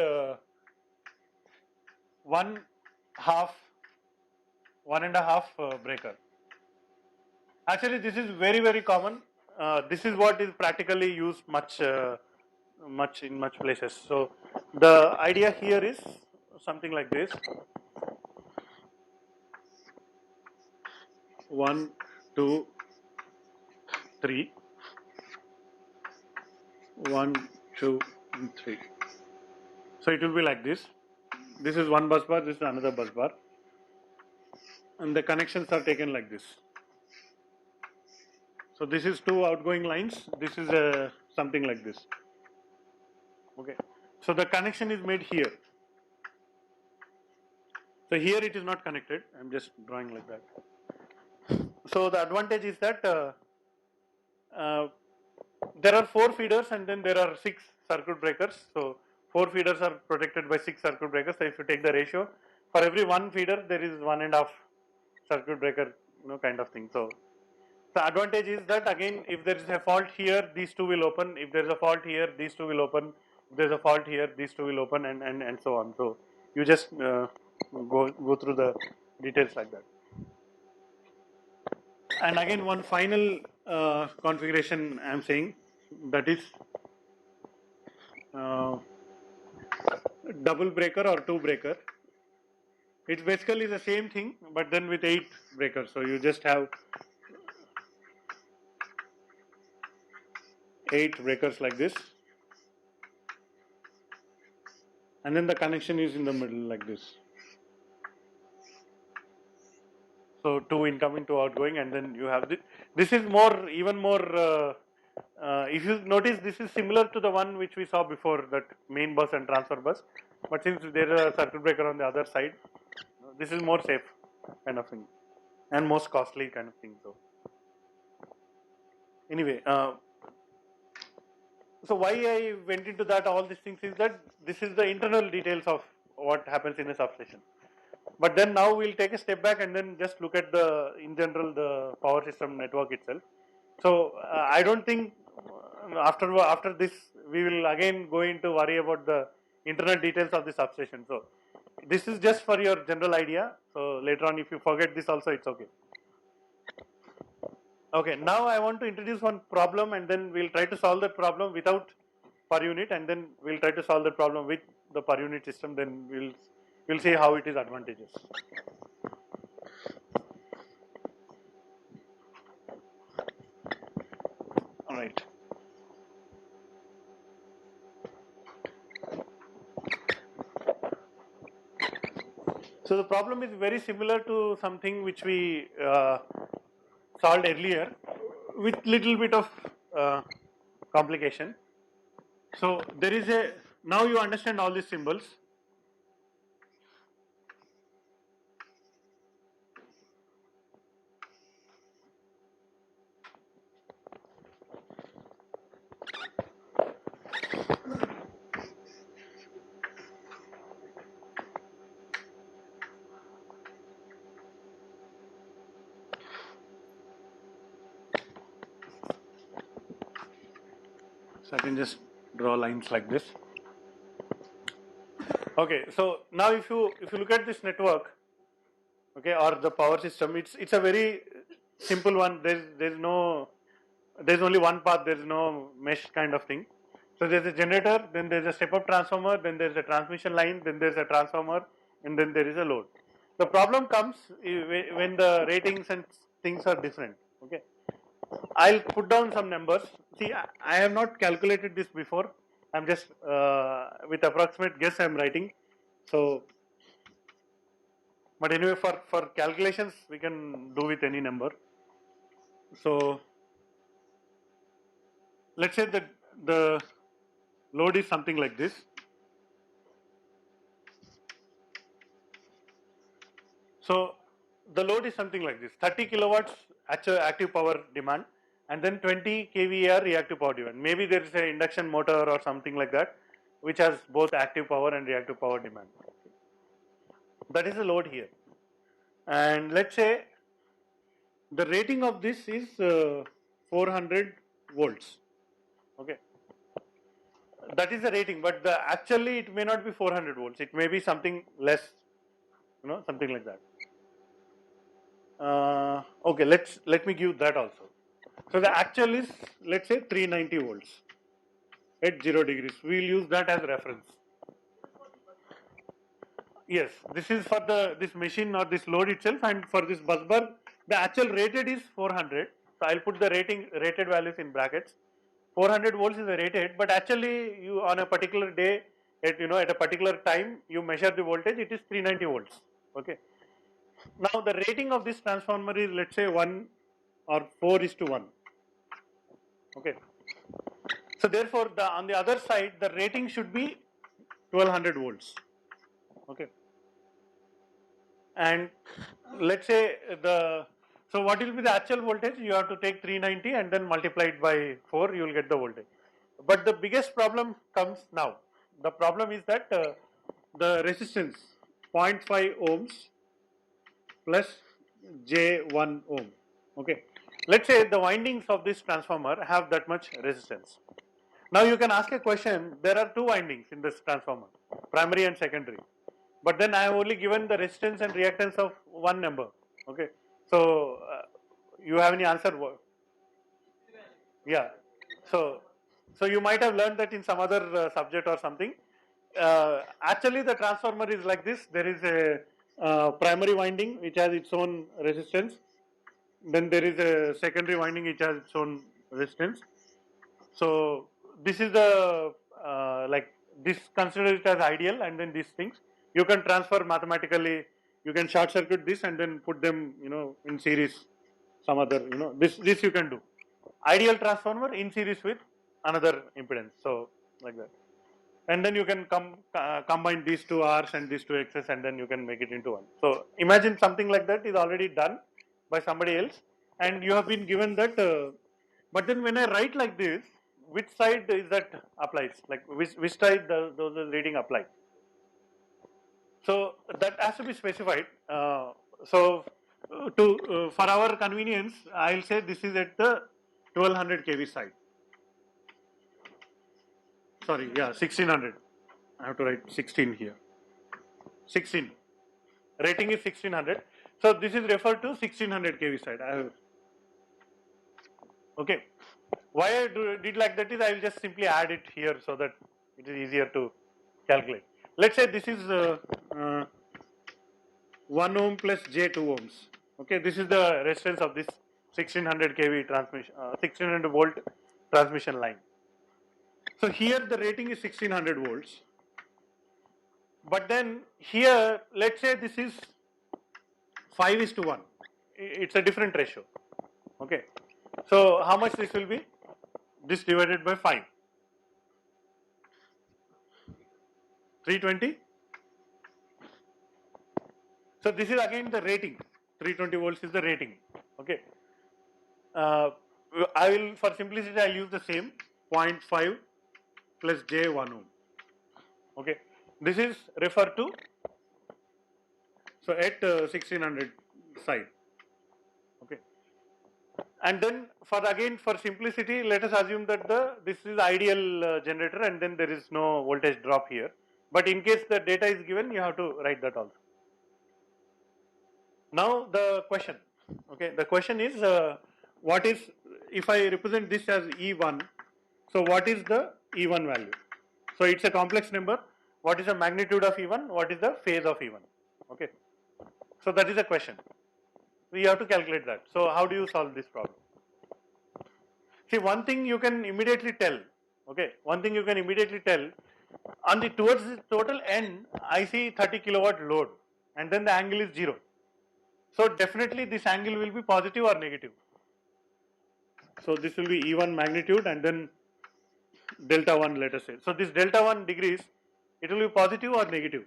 1.5 breaker. Actually, this is very, very common. This is what is practically used much in much places. So the idea here is something like this: 1, 2, 3, 1, 2, and 3. So it will be like this. This is one bus bar. This is another bus bar, and the connections are taken like this. So this is 2 outgoing lines. This is something like this. Okay. So the connection is made here. So here it is not connected. I'm just drawing like that. So the advantage is that there are 4 feeders and then there are 6 circuit breakers. So 4 feeders are protected by 6 circuit breakers. So if you take the ratio, for every 1 feeder there is 1.5 circuit breaker, kind of thing. So The advantage is that again, if there is a fault here, these two will open. If there is a fault here, these two will open. If there is a fault here, these two will open, and so on. So you just go through the details like that. And again, one final configuration I am saying, that is uh, double breaker or two breaker. It's basically the same thing, but then with 8 breakers. So you just have 8 breakers like this, and then the connection is in the middle like this. So 2 incoming, 2 outgoing, and then you have this. This is more, even more. If you notice, this is similar to the one which we saw before, that main bus and transfer bus. But since there is a circuit breaker on the other side, this is more safe kind of thing, and most costly kind of thing. So anyway, so why I went into that, all these things, is that this is the internal details of what happens in a substation. But then now we'll take a step back and then just look at the, in general, the power system network itself. So I don't think after this we will again go into worry about the internal details of the substation. So this is just for your general idea. So later on, if you forget this also, it's okay. Okay, now I want to introduce one problem, and then we'll try to solve that problem without per unit, and then we'll try to solve the problem with the per unit system. Then we'll see how it is advantageous. All right. So the problem is very similar to something which we solved earlier, with little bit of complication. So there is a, now you understand all these symbols. So I can just draw lines like this. Okay, so now if you look at this network, okay, or the power system, it's a very simple one. There's only one path. There's no mesh kind of thing. So there's a generator, then there's a step-up transformer, then there's a transmission line, then there's a transformer, and then there is a load. The problem comes when the ratings and things are different. Okay, I'll put down some numbers. See, I have not calculated this before. I'm just with approximate guess I'm writing. So, but anyway, for calculations we can do with any number. So let's say that the load is something like this. So the load is something like this: 30 kilowatts active power demand, and then 20 kVAR reactive power demand. Maybe there is an induction motor or something like that, which has both active power and reactive power demand. That is the load here. And let's say the rating of this is 400 volts. Okay, that is the rating, but actually it may not be 400 volts. It may be something less, something like that. Okay, let me give that also. So the actual is, let's say, 390 volts at 0 degrees. We will use that as reference. Yes, this is for this machine or this load itself, and for this bus bar, the actual rated is 400. So I'll put the rated values in brackets. 400 volts is the rated, but actually you, on a particular day, at a particular time, you measure the voltage, it is 390 volts. Okay. Now the rating of this transformer is, let's say, 1 or 4:1. Okay. So therefore, on the other side, the rating should be 1200 volts. Okay. And let's say so what will be the actual voltage? You have to take 390 and then multiply it by 4, you will get the voltage. But the biggest problem comes now. The problem is that the resistance 0.5 ohms plus J1 ohm. Okay. let's say the windings of this transformer have that much resistance. Now you can ask a question, there are two windings in this transformer, primary and secondary. But then I have only given the resistance and reactance of one number. Okay. So you have any answer? Yeah. So you might have learned that in some other subject or something. Actually, the transformer is like this. There is a primary winding which has its own resistance. Then there is a secondary winding which has its own resistance. So this is the like this, consider it as ideal, and then these things you can transfer mathematically. You can short circuit this and then put them, in series. Some other, this you can do. Ideal transformer in series with another impedance. So like that, and then you can combine these two R's and these two X's, and then you can make it into one. So imagine something like that is already done by somebody else, and you have been given that. But then when I write like this, which side is that applies? Like which side those reading apply? So that has to be specified. For our convenience, I'll say this is at the 1200 kV side. Sorry, yeah, 1600. I have to write 16 here. 16. Rating is 1600. So this is referred to 1600 kV side. Okay. Why I did like that is I will just simply add it here so that it is easier to calculate. Let's say this is 1 ohm plus J 2 ohms. Okay, this is the resistance of this 1600 kV transmission, 1600 volt transmission line. So here the rating is 1600 volts. But then here, let's say this is 5:1. It's a different ratio. Okay. So how much this will be? This divided by 5. 320. So this is again the rating. 320 volts is the rating. Okay. I will, for simplicity, I will use the same 0.5 plus J 1 ohm. Okay. This is referred to, so at 1600 side. Okay. And then for simplicity, let us assume that this is ideal generator, and then there is no voltage drop here. But in case the data is given, you have to write that also. Now the question, okay, the question is what is, if I represent this as E1, so what is the E1 value? So it's a complex number. What is the magnitude of E1? What is the phase of E1? Okay. So that is the question. We have to calculate that. So how do you solve this problem? See, one thing you can immediately tell, okay, one thing you can immediately tell, on the towards the total end, I see 30 kilowatt load, and then the angle is 0. So definitely this angle will be positive or negative. So this will be E1 magnitude and then delta 1, let us say. So this delta 1 degrees, it will be positive or negative.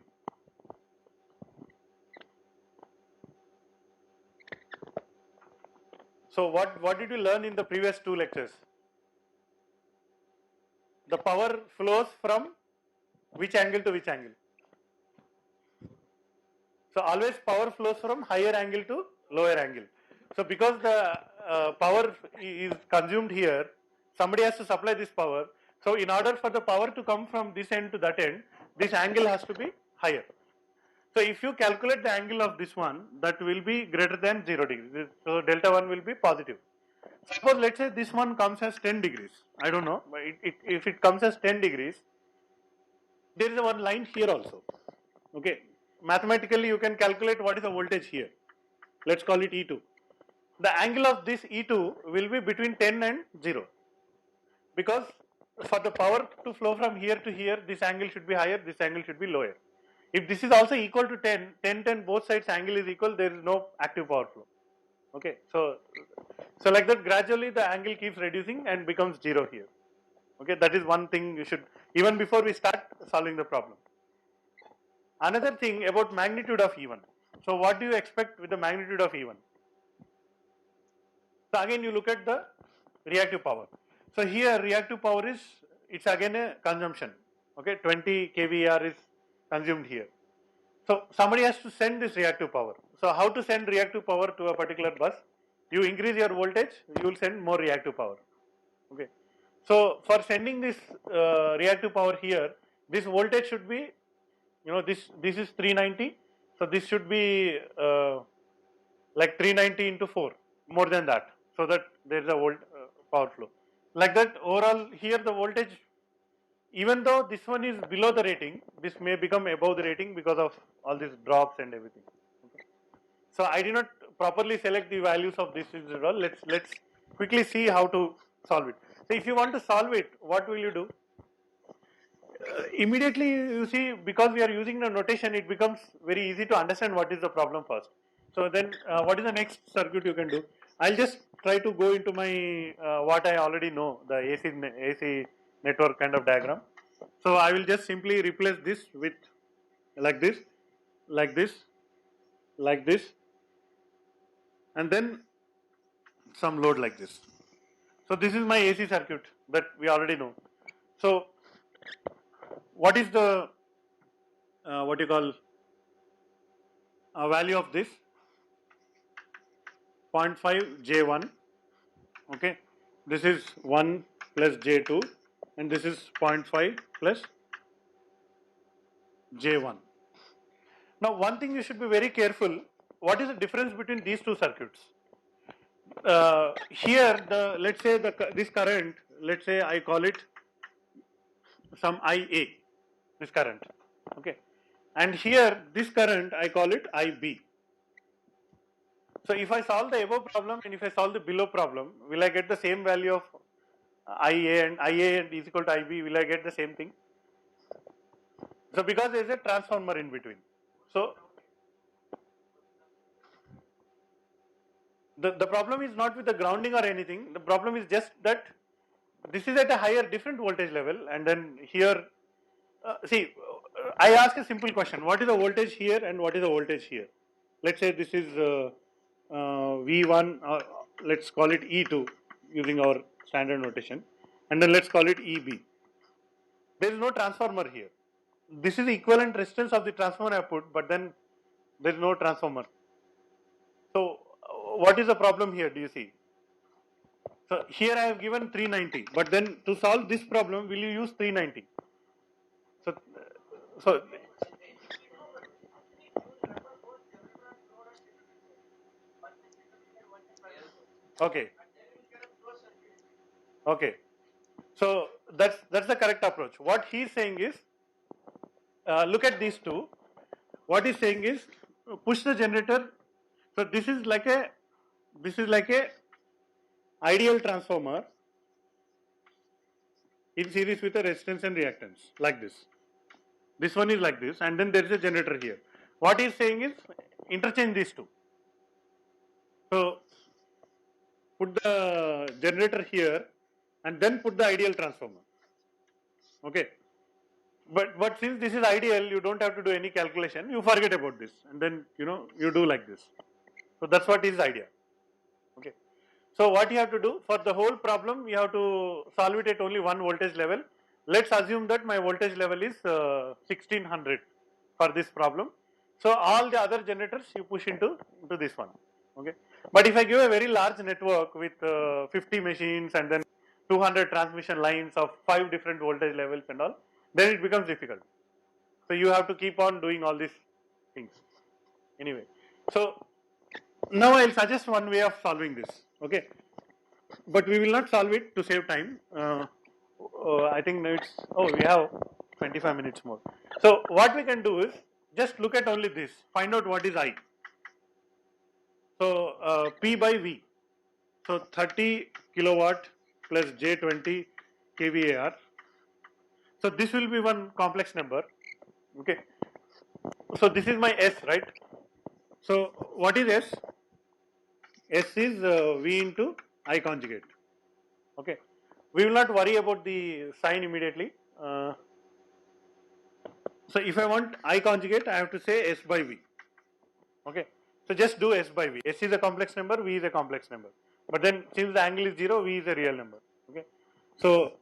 So what did we learn in the previous 2 lectures? The power flows from which angle to which angle? So always power flows from higher angle to lower angle. So because the power is consumed here, somebody has to supply this power. So in order for the power to come from this end to that end, this angle has to be higher. So if you calculate the angle of this one, that will be greater than 0 degrees. So delta 1 will be positive. Suppose let's say this one comes as 10 degrees. I don't know, but if it comes as 10 degrees, there is one line here also. Okay. Mathematically you can calculate what is the voltage here. Let's call it E2. The angle of this E2 will be between 10 and 0. Because for the power to flow from here to here, this angle should be higher, this angle should be lower. If this is also equal to 10, 10, both sides angle is equal, there is no active power flow. Okay, so like that gradually the angle keeps reducing and becomes 0 here. Okay, that is one thing you should, even before we start solving the problem. Another thing about magnitude of E1. So what do you expect with the magnitude of E1? So again you look at the reactive power. So here reactive power is, it's again a consumption. Okay, 20 kVAR is consumed here. So somebody has to send this reactive power. So how to send reactive power to a particular bus? You increase your voltage, you will send more reactive power. Okay. So for sending this reactive power here, this voltage should be, this is 390. So this should be like 390 into 4, more than that, so that there is a power flow. Like that, overall here the voltage, even though this one is below the rating, this may become above the rating because of all these drops and everything. Okay. So I did not properly select the values of this as well. Let's quickly see how to solve it. So if you want to solve it, what will you do? Immediately you see, because we are using the notation, it becomes very easy to understand what is the problem first. So then what is the next circuit you can do? I'll just try to go into my what I already know, the AC network kind of diagram. So I will just simply replace this with like this, like this, like this, and then some load like this. So this is my AC circuit that we already know. So what is the what you call value of this? 0.5 J1. Okay, this is 1 plus J2, and this is 0.5 plus J1. Now one thing you should be very careful, what is the difference between these two circuits? Here let's say this current, let's say I call it some IA, this current, okay, and here this current I call it IB. So if I solve the above problem and if I solve the below problem, will I get the same value of IA and is equal to IB? Will I get the same thing? So because there is a transformer in between. So the problem is not with the grounding or anything. The problem is just that this is at a higher different voltage level, and then here, see, I ask a simple question: what is the voltage here and what is the voltage here? Let's say this is V1, let's call it E2 using our standard notation, and then let's call it EB. There is no transformer here. This is the equivalent resistance of the transformer I put, but then there is no transformer. So what is the problem here? Do you see? So here I have given 390, but then to solve this problem, will you use 390? So okay, okay. So that's the correct approach. What he's saying is, look at these two. What he's saying is, push the generator. So this is like a ideal transformer in series with a resistance and reactance, like this. This one is like this, and then there is a generator here. What he's saying is, interchange these two. So put the generator here and then put the ideal transformer. Okay. But since this is ideal, you don't have to do any calculation. You forget about this, and then you do like this. So that's what is idea. Okay. So what you have to do for the whole problem, you have to solve it at only one voltage level. Let's assume that my voltage level is 1600 for this problem. So all the other generators you push into this one. Okay. But if I give a very large network with 50 machines and then 200 transmission lines of 5 different voltage levels and all, then it becomes difficult. So you have to keep on doing all these things. Anyway, so now I will suggest one way of solving this. Okay, but we will not solve it to save time. I think it's, we have 25 minutes more. So what we can do is just look at only this, find out what is I. So P by V. So 30 kilowatt plus J20 kVAR. So this will be one complex number. Okay. So this is my S, right? So what is S? S is V into I conjugate. Okay. We will not worry about the sign immediately. So if I want I conjugate, I have to say S by V. Okay. So just do S by V. S is a complex number, V is a complex number. But then since the angle is 0, V is a real number. Okay. So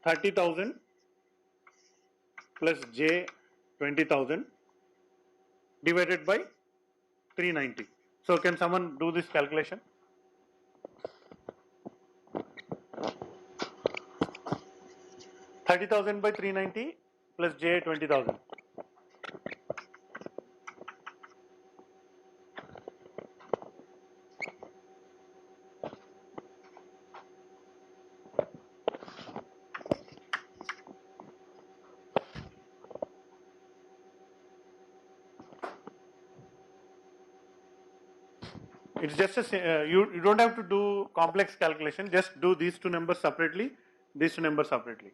30,000 plus J 20,000 divided by 390. So can someone do this calculation? $30,000 by 390 plus J 20,000. It's just a you don't have to do complex calculation. Just do these two numbers separately, these two numbers separately.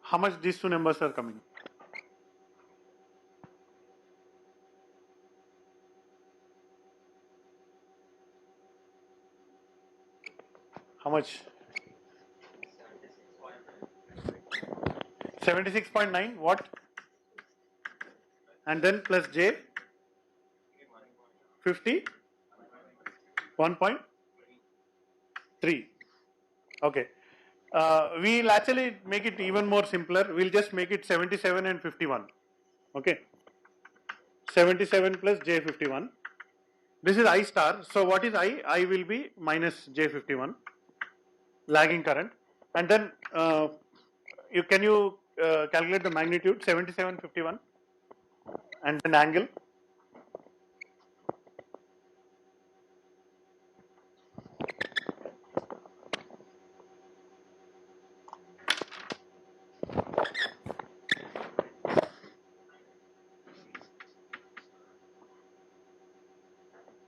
How much these two numbers are coming? How much? 76.9. What? And then plus J 50. 1.3. Okay. We'll actually make it even more simpler. We'll just make it 77 and 51. Okay. 77 plus J51. This is I star. So what is I? I will be minus J51, lagging current. And then can you calculate the magnitude 77, 51, and then angle.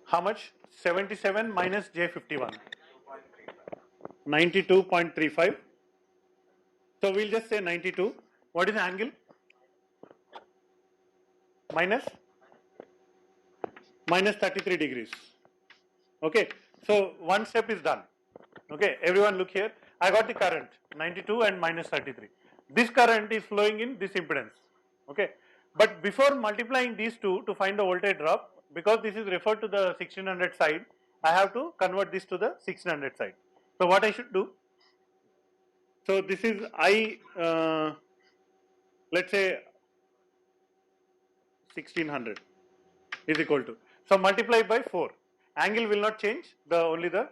How much? 77 minus J51. 92.35. So we'll just say 92. What is the angle? Minus 33 degrees. Okay. So one step is done. Okay. Everyone look here. I got the current 92 and minus 33. This current is flowing in this impedance. Okay. But before multiplying these two to find the voltage drop, because this is referred to the 1600 side, I have to convert this to the 1600 side. So what I should do? So this is I, let's say 1600 is equal to. So multiply by 4. Angle will not change. Only the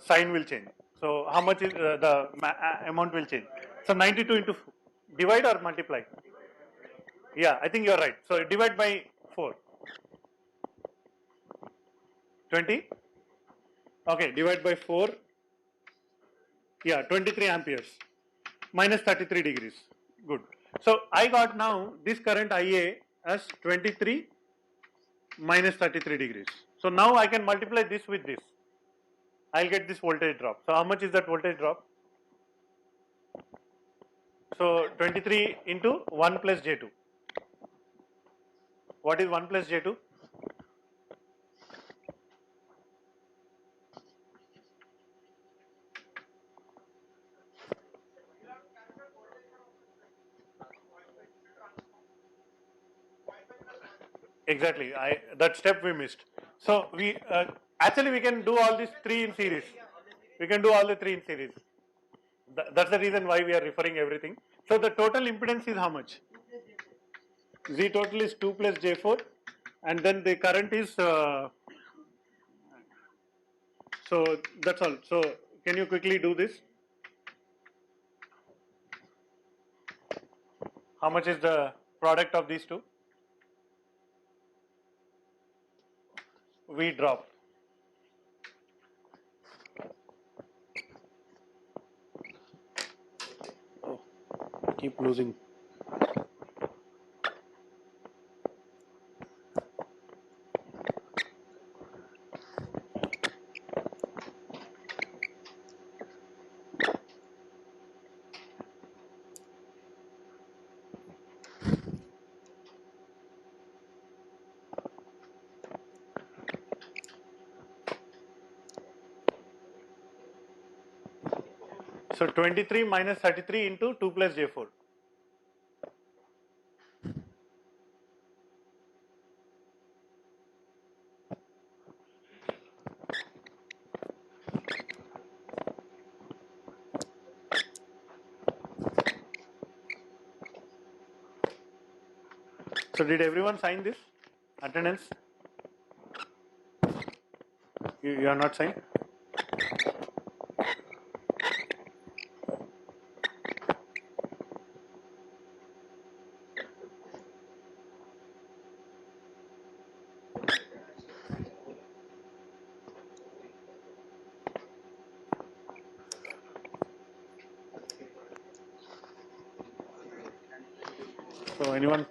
sign will change. So how much is the amount will change? So 92 into divide or multiply? Yeah, I think you are right. So divide by 4. 20. Okay, divide by 4. Yeah, 23 amperes minus 33 degrees. Good. So I got now this current IA as 23 minus 33 degrees. So now I can multiply this with this. I'll get this voltage drop. So how much is that voltage drop? So 23 into 1 plus J2. What is 1 plus J2? Exactly. That step we missed. So we actually we can do all these three in series. We can do all the three in series. That's the reason why we are referring everything. So the total impedance is how much? Z total is 2 plus J4, and then the current is. So that's all. So can you quickly do this? How much is the product of these two? We drop. Oh, keep losing. So 23 minus 33 into 2 plus J4. So did everyone sign this? Attendance? You are not signed? So anyone?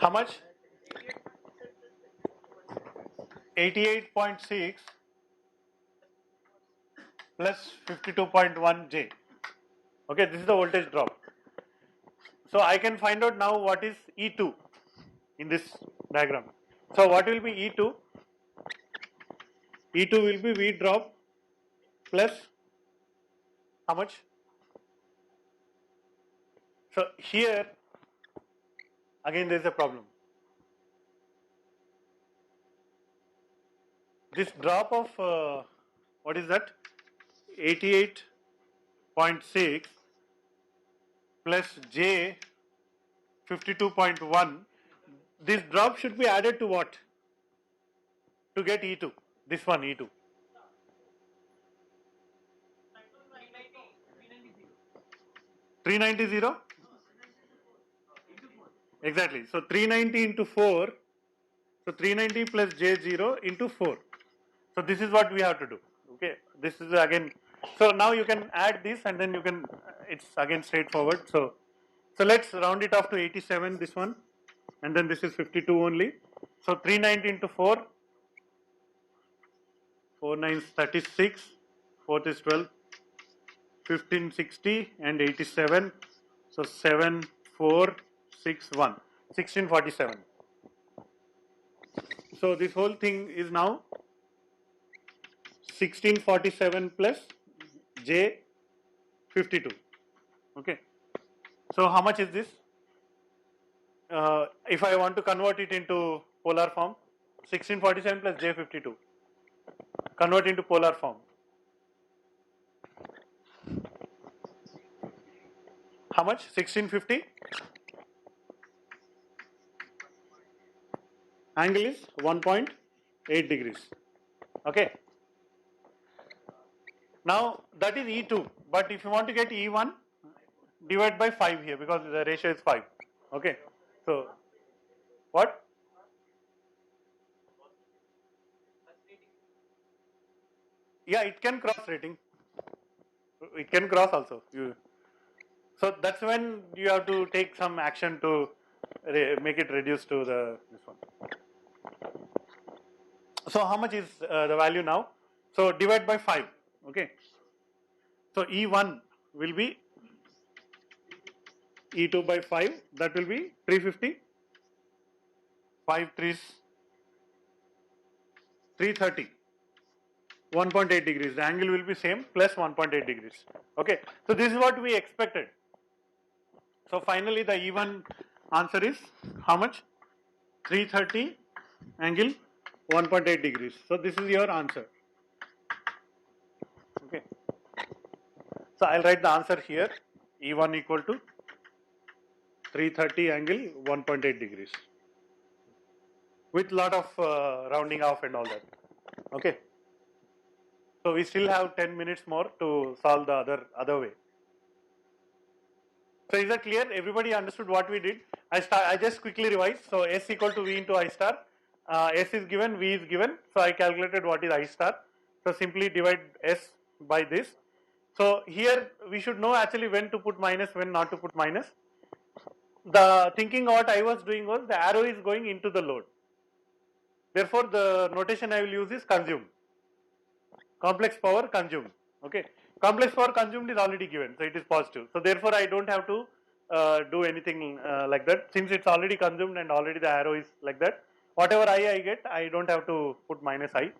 How much? 88.6 plus 52.1 J. Okay, this is the voltage drop. So I can find out now what is E2 in this diagram. So what will be E2? E2 will be V drop plus how much? So here again there is a problem. This drop of what is that? 88.6 plus J 52.1. This drop should be added to what? To get E2. This one E2. 390. Exactly. So 390 into 4. So 390 plus J0 into 4. So this is what we have to do. Okay. This is again. So now you can add this and then you can. It's again straightforward. So let's round it off to 87. This one, and then this is 52 only. So 390 into 4. 4 9 36. 4th is 12. 1560 and 87. So 7 4 6 1. 1647. So this whole thing is now 1647 plus J 52. Okay. So how much is this? If I want to convert it into polar form, 1647 plus J 52. Convert into polar form. How much? 1650. Angle is 1.8 degrees. Okay. Now that is E2, but if you want to get E1, divide by 5 here because the ratio is 5. Okay. So what? Yeah, it can cross rating. It can cross also. So that's when you have to take some action to make it reduce to this one. So how much is the value now? So divide by 5. Okay. So E1 will be E2 by 5. That will be 350. 5 3s 330. 1.8 degrees. The angle will be same plus 1.8 degrees. Okay. So this is what we expected. So finally the E1 answer is how much? 330 angle 1.8 degrees. So this is your answer. Okay. So I'll write the answer here. E1 equal to 330 angle 1.8 degrees. With lot of rounding off and all that. Okay. So we still have 10 minutes more to solve the other way. So is that clear? Everybody understood what we did? I just quickly revised. So S equal to V into I star. S is given, V is given. So I calculated what is I star. So simply divide S by this. So here we should know actually when to put minus, when not to put minus. The thinking what I was doing was the arrow is going into the load. Therefore the notation I will use is consumed. Complex power consumed. Okay. Complex power consumed is already given, so it is positive. So therefore I don't have to do anything like that. Since it's already consumed and already the arrow is like that, whatever I get, I don't have to put minus I.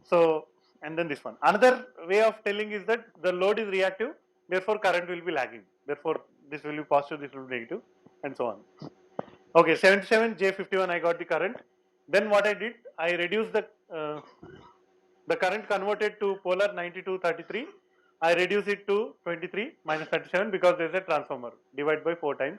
So and then this one. Another way of telling is that the load is reactive, therefore current will be lagging. Therefore this will be positive, this will be negative, and so on. Okay, 77 J51 I got the current. Then what I did, I reduced the current converted to polar 9233 I reduce it to 23 minus 37 because there is a transformer. Divide by 4 times.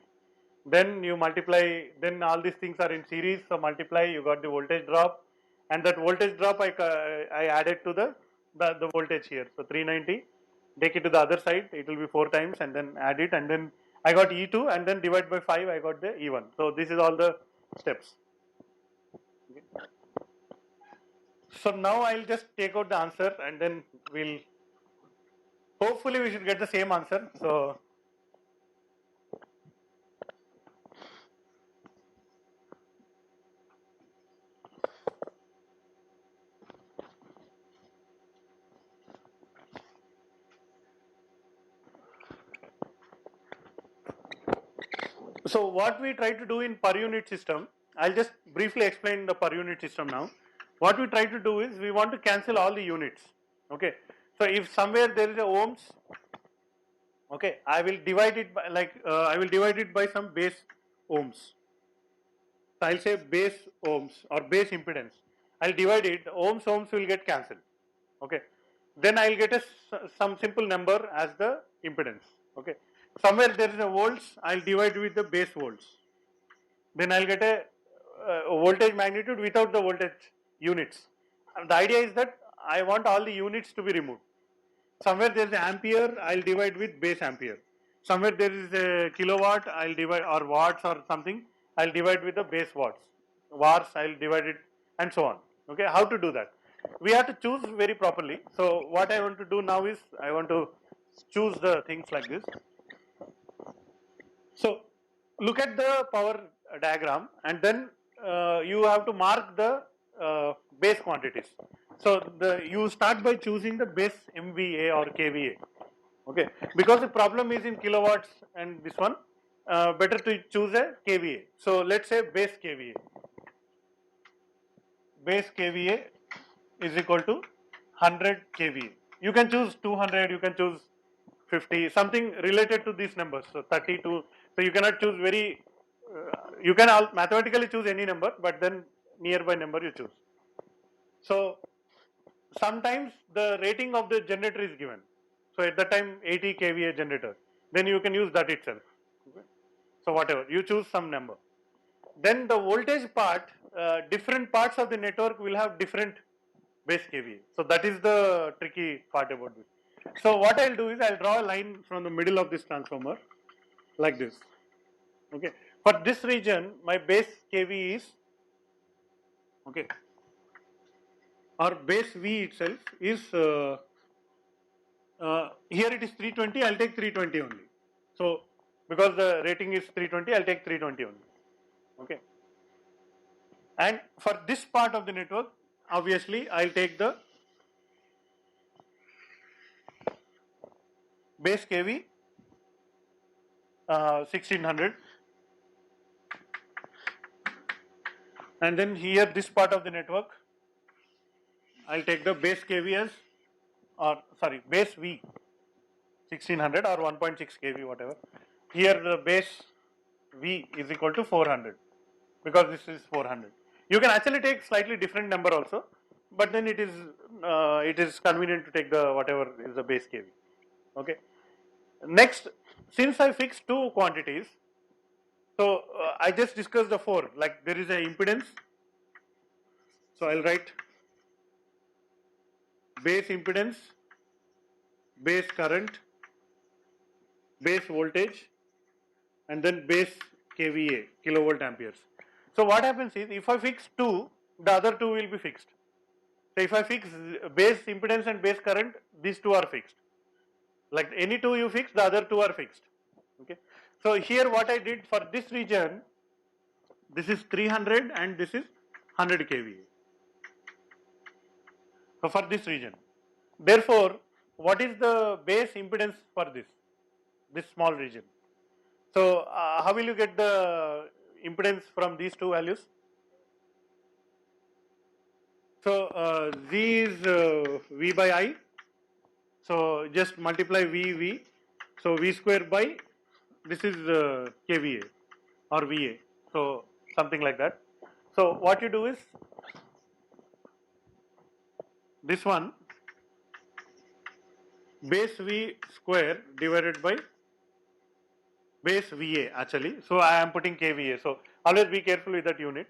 Then you multiply, then all these things are in series, so multiply, you got the voltage drop, and that voltage drop I added to the voltage here. So 390, take it to the other side, it will be 4 times, and then add it, and then I got E2, and then divide by 5, I got the E1. So this is all the steps. Okay. So now I'll just take out the answer, and then we'll, hopefully we should get the same answer. So what we try to do in per unit system, I'll just briefly explain the per unit system now. What we try to do is we want to cancel all the units. Okay. So if somewhere there is a ohms, okay, I will divide it by I will divide it by some base ohms. So I'll say base ohms or base impedance. I'll divide it. Ohms will get cancelled. Okay. Then I'll get some simple number as the impedance. Okay. Somewhere there is a volts, I'll divide with the base volts. Then I'll get a voltage magnitude without the voltage units. And the idea is that I want all the units to be removed. Somewhere there is an ampere, I'll divide with base ampere. Somewhere there is a kilowatt, I'll divide, or watts or something, I'll divide with the base watts. Wars, I'll divide it, and so on. Okay, how to do that? We have to choose very properly. So what I want to do now is I want to choose the things like this. So look at the power diagram, and then you have to mark the base quantities. So you start by choosing the base MVA or KVA. Okay, because the problem is in kilowatts and this one, better to choose a KVA. So let's say base KVA. Base KVA is equal to 100 KVA. You can choose 200, you can choose 50, something related to these numbers. So 32. So you cannot choose very. You can mathematically choose any number, but then nearby number you choose. So sometimes the rating of the generator is given. So at that time 80 kVA generator, then you can use that itself. Okay. So whatever, you choose some number. Then the voltage part, different parts of the network will have different base kVA. So that is the tricky part about this. So what I'll do is I'll draw a line from the middle of this transformer like this. Okay. For this region, my base kV is, okay, or base V itself is, here it is 320, I'll take 320 only. So because the rating is 320, I'll take 320 only. Okay. And for this part of the network, obviously I'll take the base kV 1600, and then here this part of the network, I'll take the base kV as, or sorry, base V 1600 or 1.6 kV, whatever. Here the base V is equal to 400 because this is 400. You can actually take slightly different number also, but then it is convenient to take the whatever is the base kV. Okay. Next, since I fixed two quantities, so I just discussed the four. Like there is a impedance, so I'll write base impedance, base current, base voltage, and then base kVA, kilovolt amperes. So what happens is, if I fix two, the other two will be fixed. So if I fix base impedance and base current, these two are fixed. Like any two you fix, the other two are fixed. Okay. So here what I did for this region, this is 300 and this is 100 kVA. So for this region. Therefore, what is the base impedance for this small region? So how will you get the impedance from these two values? So Z is V by I. So just multiply V. So V square by, this is kVA or VA. So something like that. So what you do is, this one, base V square divided by base VA actually. So I am putting kVA. So always be careful with that unit.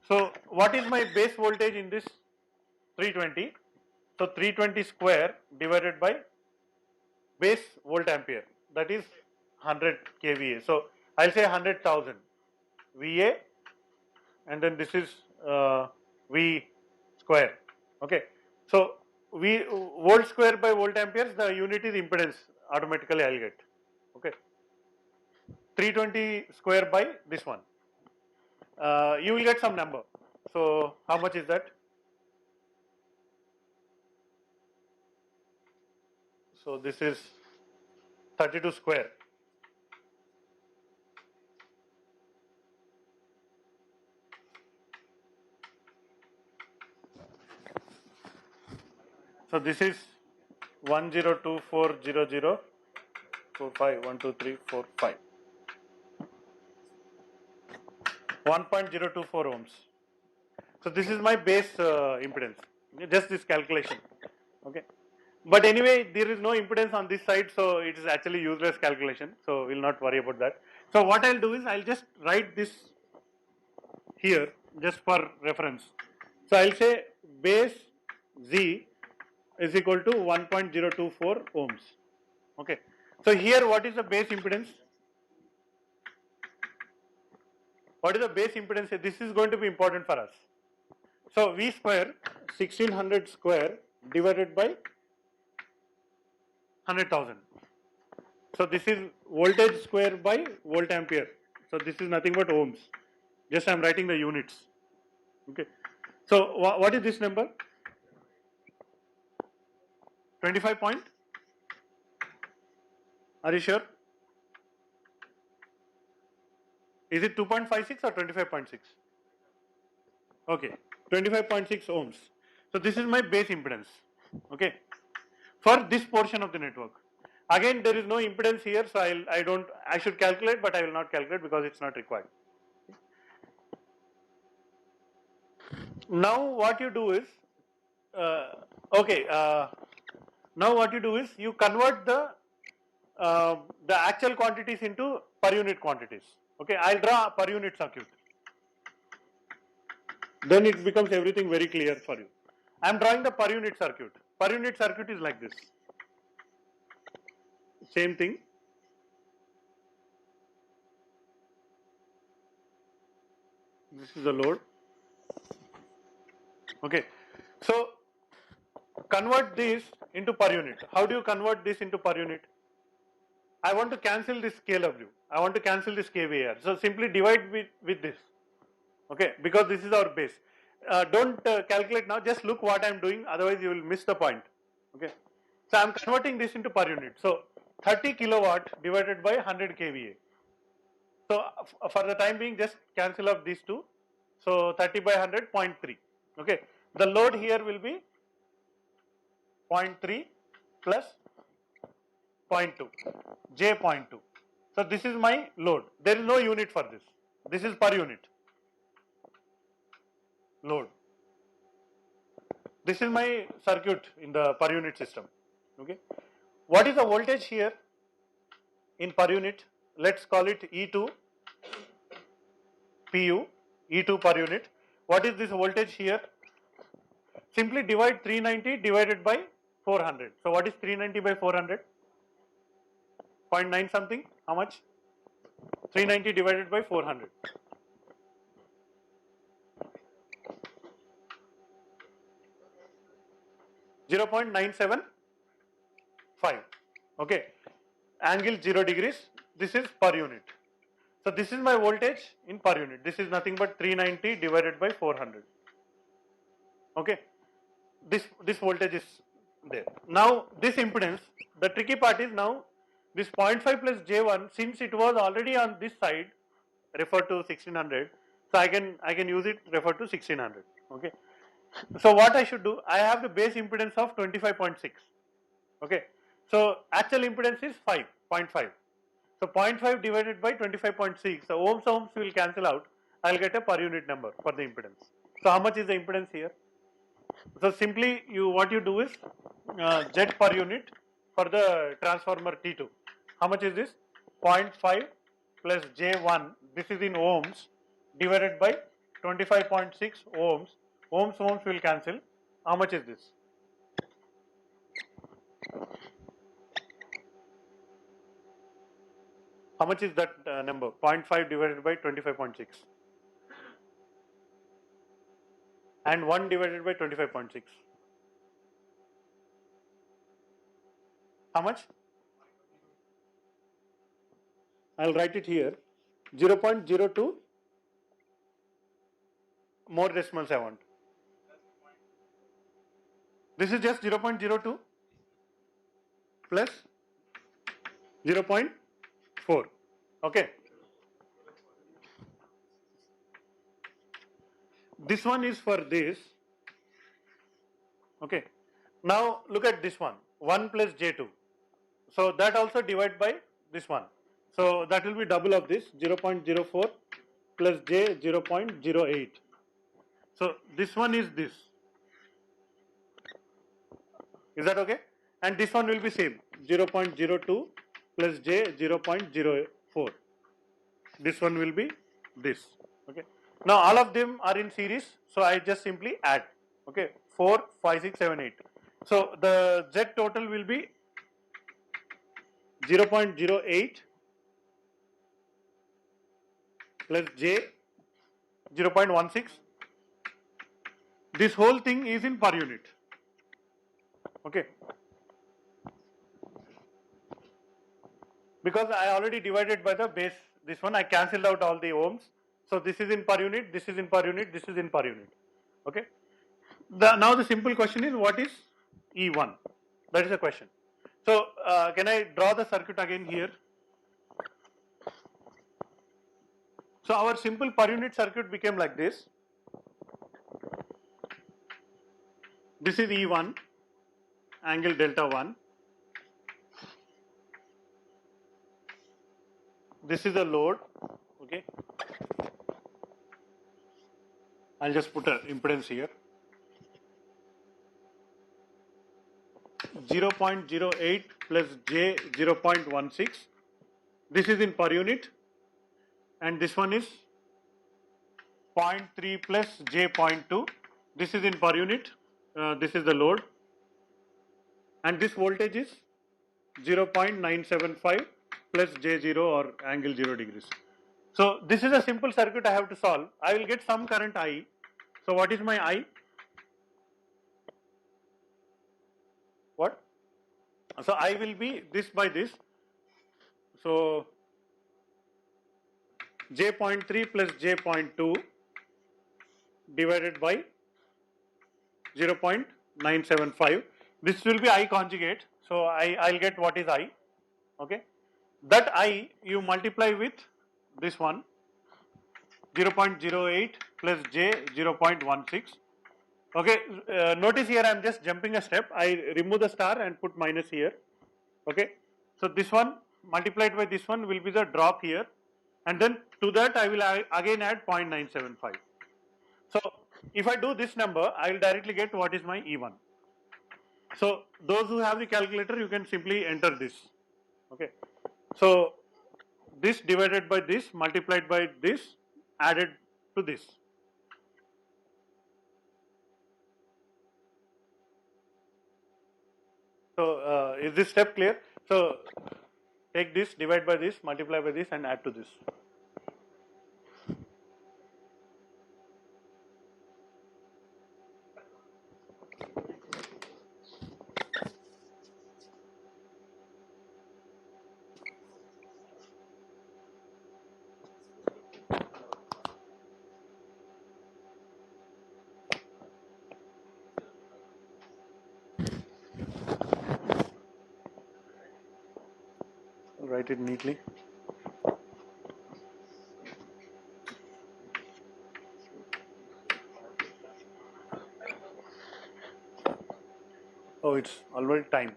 So what is my base voltage in this 320? So 320 square divided by base volt ampere, that is 100 kVA. So I'll say 100,000 VA, and then this is V square. Okay. So V volt square by volt amperes, the unit is impedance, automatically I'll get. Okay. 320 square by this one. You will get some number. So how much is that? So this is 32 square. So this is 10240045 1.024 ohms. So this is my base impedance, just this calculation. Okay. But anyway, there is no impedance on this side, so it is actually useless calculation. So we will not worry about that. So what I'll do is I'll just write this here just for reference. So I'll say base Z is equal to 1.024 ohms. Okay. So here what is the base impedance? What is the base impedance? This is going to be important for us. So V square 1600 square divided by 100,000. So this is voltage square by volt ampere. So this is nothing but ohms. Just I am writing the units. Okay. So what is this number? 25 point? Are you sure? Is it 2.56 or 25.6? Okay, 25.6 ohms. So this is my base impedance. Okay, for this portion of the network. Again, there is no impedance here, so I should calculate, but I will not calculate because it's not required. Now what you do is, now what you do is you convert the actual quantities into per unit quantities. Okay, I'll draw a per unit circuit. Then it becomes everything very clear for you. I am drawing the per unit circuit. Per unit circuit is like this. Same thing. This is the load. Okay. So convert this into per unit. How do you convert this into per unit? I want to cancel this kW. I want to cancel this kVAR. So simply divide with this. Okay, because this is our base. Don't calculate now, just look what I am doing, otherwise you will miss the point. Okay. So I am converting this into per unit. So 30 kilowatt divided by 100 kVA. So for the time being, just cancel up these two. So 30 by 100, 0.3. Okay. The load here will be 0.3 plus 0.2, J 0.2. So this is my load. There is no unit for this. This is per unit load. This is my circuit in the per unit system. Okay. What is the voltage here in per unit? Let's call it E2 PU, E2 per unit. What is this voltage here? Simply divide 390 divided by 400. So what is 390 by 400? 0.9 something. How much? 390 divided by 400. 0.975. Okay. Angle 0 degrees. This is per unit. So this is my voltage in per unit. This is nothing but 390 divided by 400. Okay. This voltage is there. Now this impedance, the tricky part is now this 0.5 plus J1, since it was already on this side, refer to 1600. So I can use it, refer to 1600. Okay. So what I should do? I have the base impedance of 25.6. Okay. So actual impedance is 5.5. So 0.5 divided by 25.6. So ohms will cancel out. I will get a per unit number for the impedance. So how much is the impedance here? So simply what you do is Z per unit for the transformer T2. How much is this? 0.5 plus J1, this is in ohms, divided by 25.6 ohms. Ohms will cancel. How much is this? How much is that number? 0.5 divided by 25.6 and 1 divided by 25.6. How much? I'll write it here. 0.02 more decimals I want. This is just 0.02 plus 0.4. Okay. This one is for this. Okay. Now look at this one. 1 plus J2. So that also divide by this one. So that will be double of this, 0.04 plus J 0.08. So this one is this. Is that okay? And this one will be same, 0.02 plus J 0.04. This one will be this. Okay. Now all of them are in series, so I just simply add. Okay, 4, 5, 6, 7, 8. So the Z total will be 0.08 plus J 0.16. This whole thing is in per unit. Okay. Because I already divided by the base, this one I cancelled out all the ohms. So this is in per unit, this is in per unit, this is in per unit. Okay. Now the simple question is, what is E1? That is the question. So can I draw the circuit again here? So our simple per unit circuit became like this. This is E1, angle delta 1. This is a load. Okay. I'll just put an impedance here. 0.08 plus J 0.16. This is in per unit, and this one is 0.3 plus J 0.2. This is in per unit. This is the load, and this voltage is 0.975 plus J0 or angle 0 degrees. So this is a simple circuit I have to solve. I will get some current I. So what is my I? What? So I will be this by this. So J 0.3 plus J 0.2 divided by 0.975. This will be I conjugate. So I'll get what is I. Okay. That I you multiply with this one, 0.08 plus J 0.16. Okay, notice here I am just jumping a step. I remove the star and put minus here. Okay, so this one multiplied by this one will be the drop here, and then to that I will again add 0.975. So if I do this number, I will directly get what is my E1. So those who have the calculator, you can simply enter this. Okay, so this divided by this multiplied by this added to this. So is this step clear? So take this, divide by this, multiply by this, and add to this. Write it neatly. Oh, it's already time.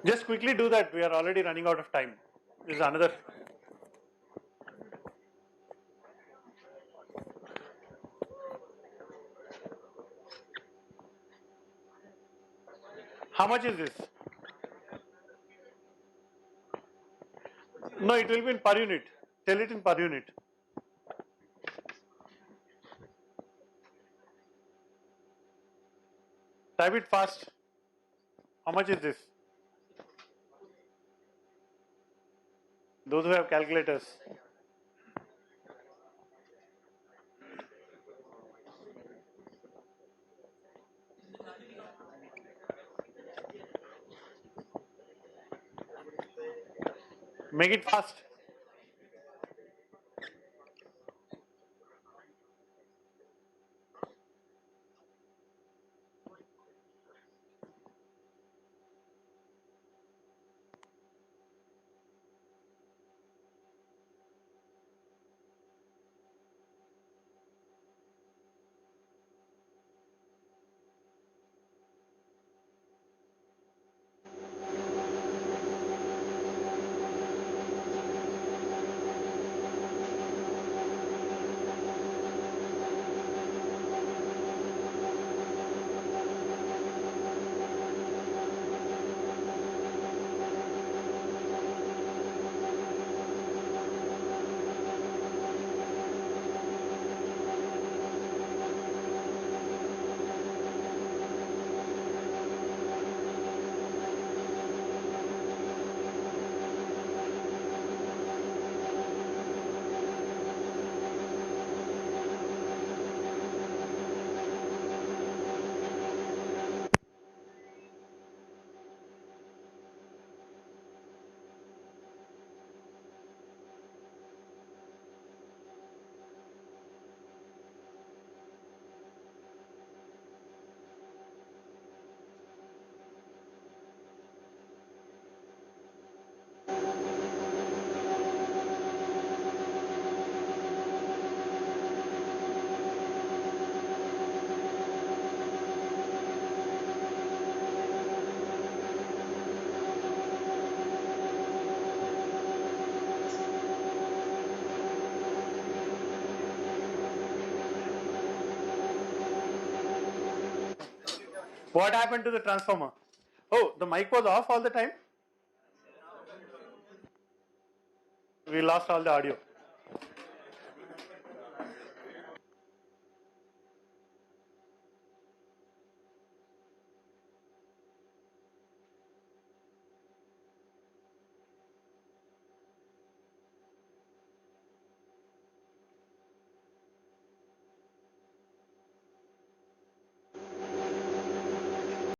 Just quickly do that. We are already running out of time. This is another. How much is this? No, it will be in per unit. Tell it in per unit. Type it fast. How much is this? Those who have calculators. Make it fast. What happened to the transformer? Oh, the mic was off all the time? We lost all the audio.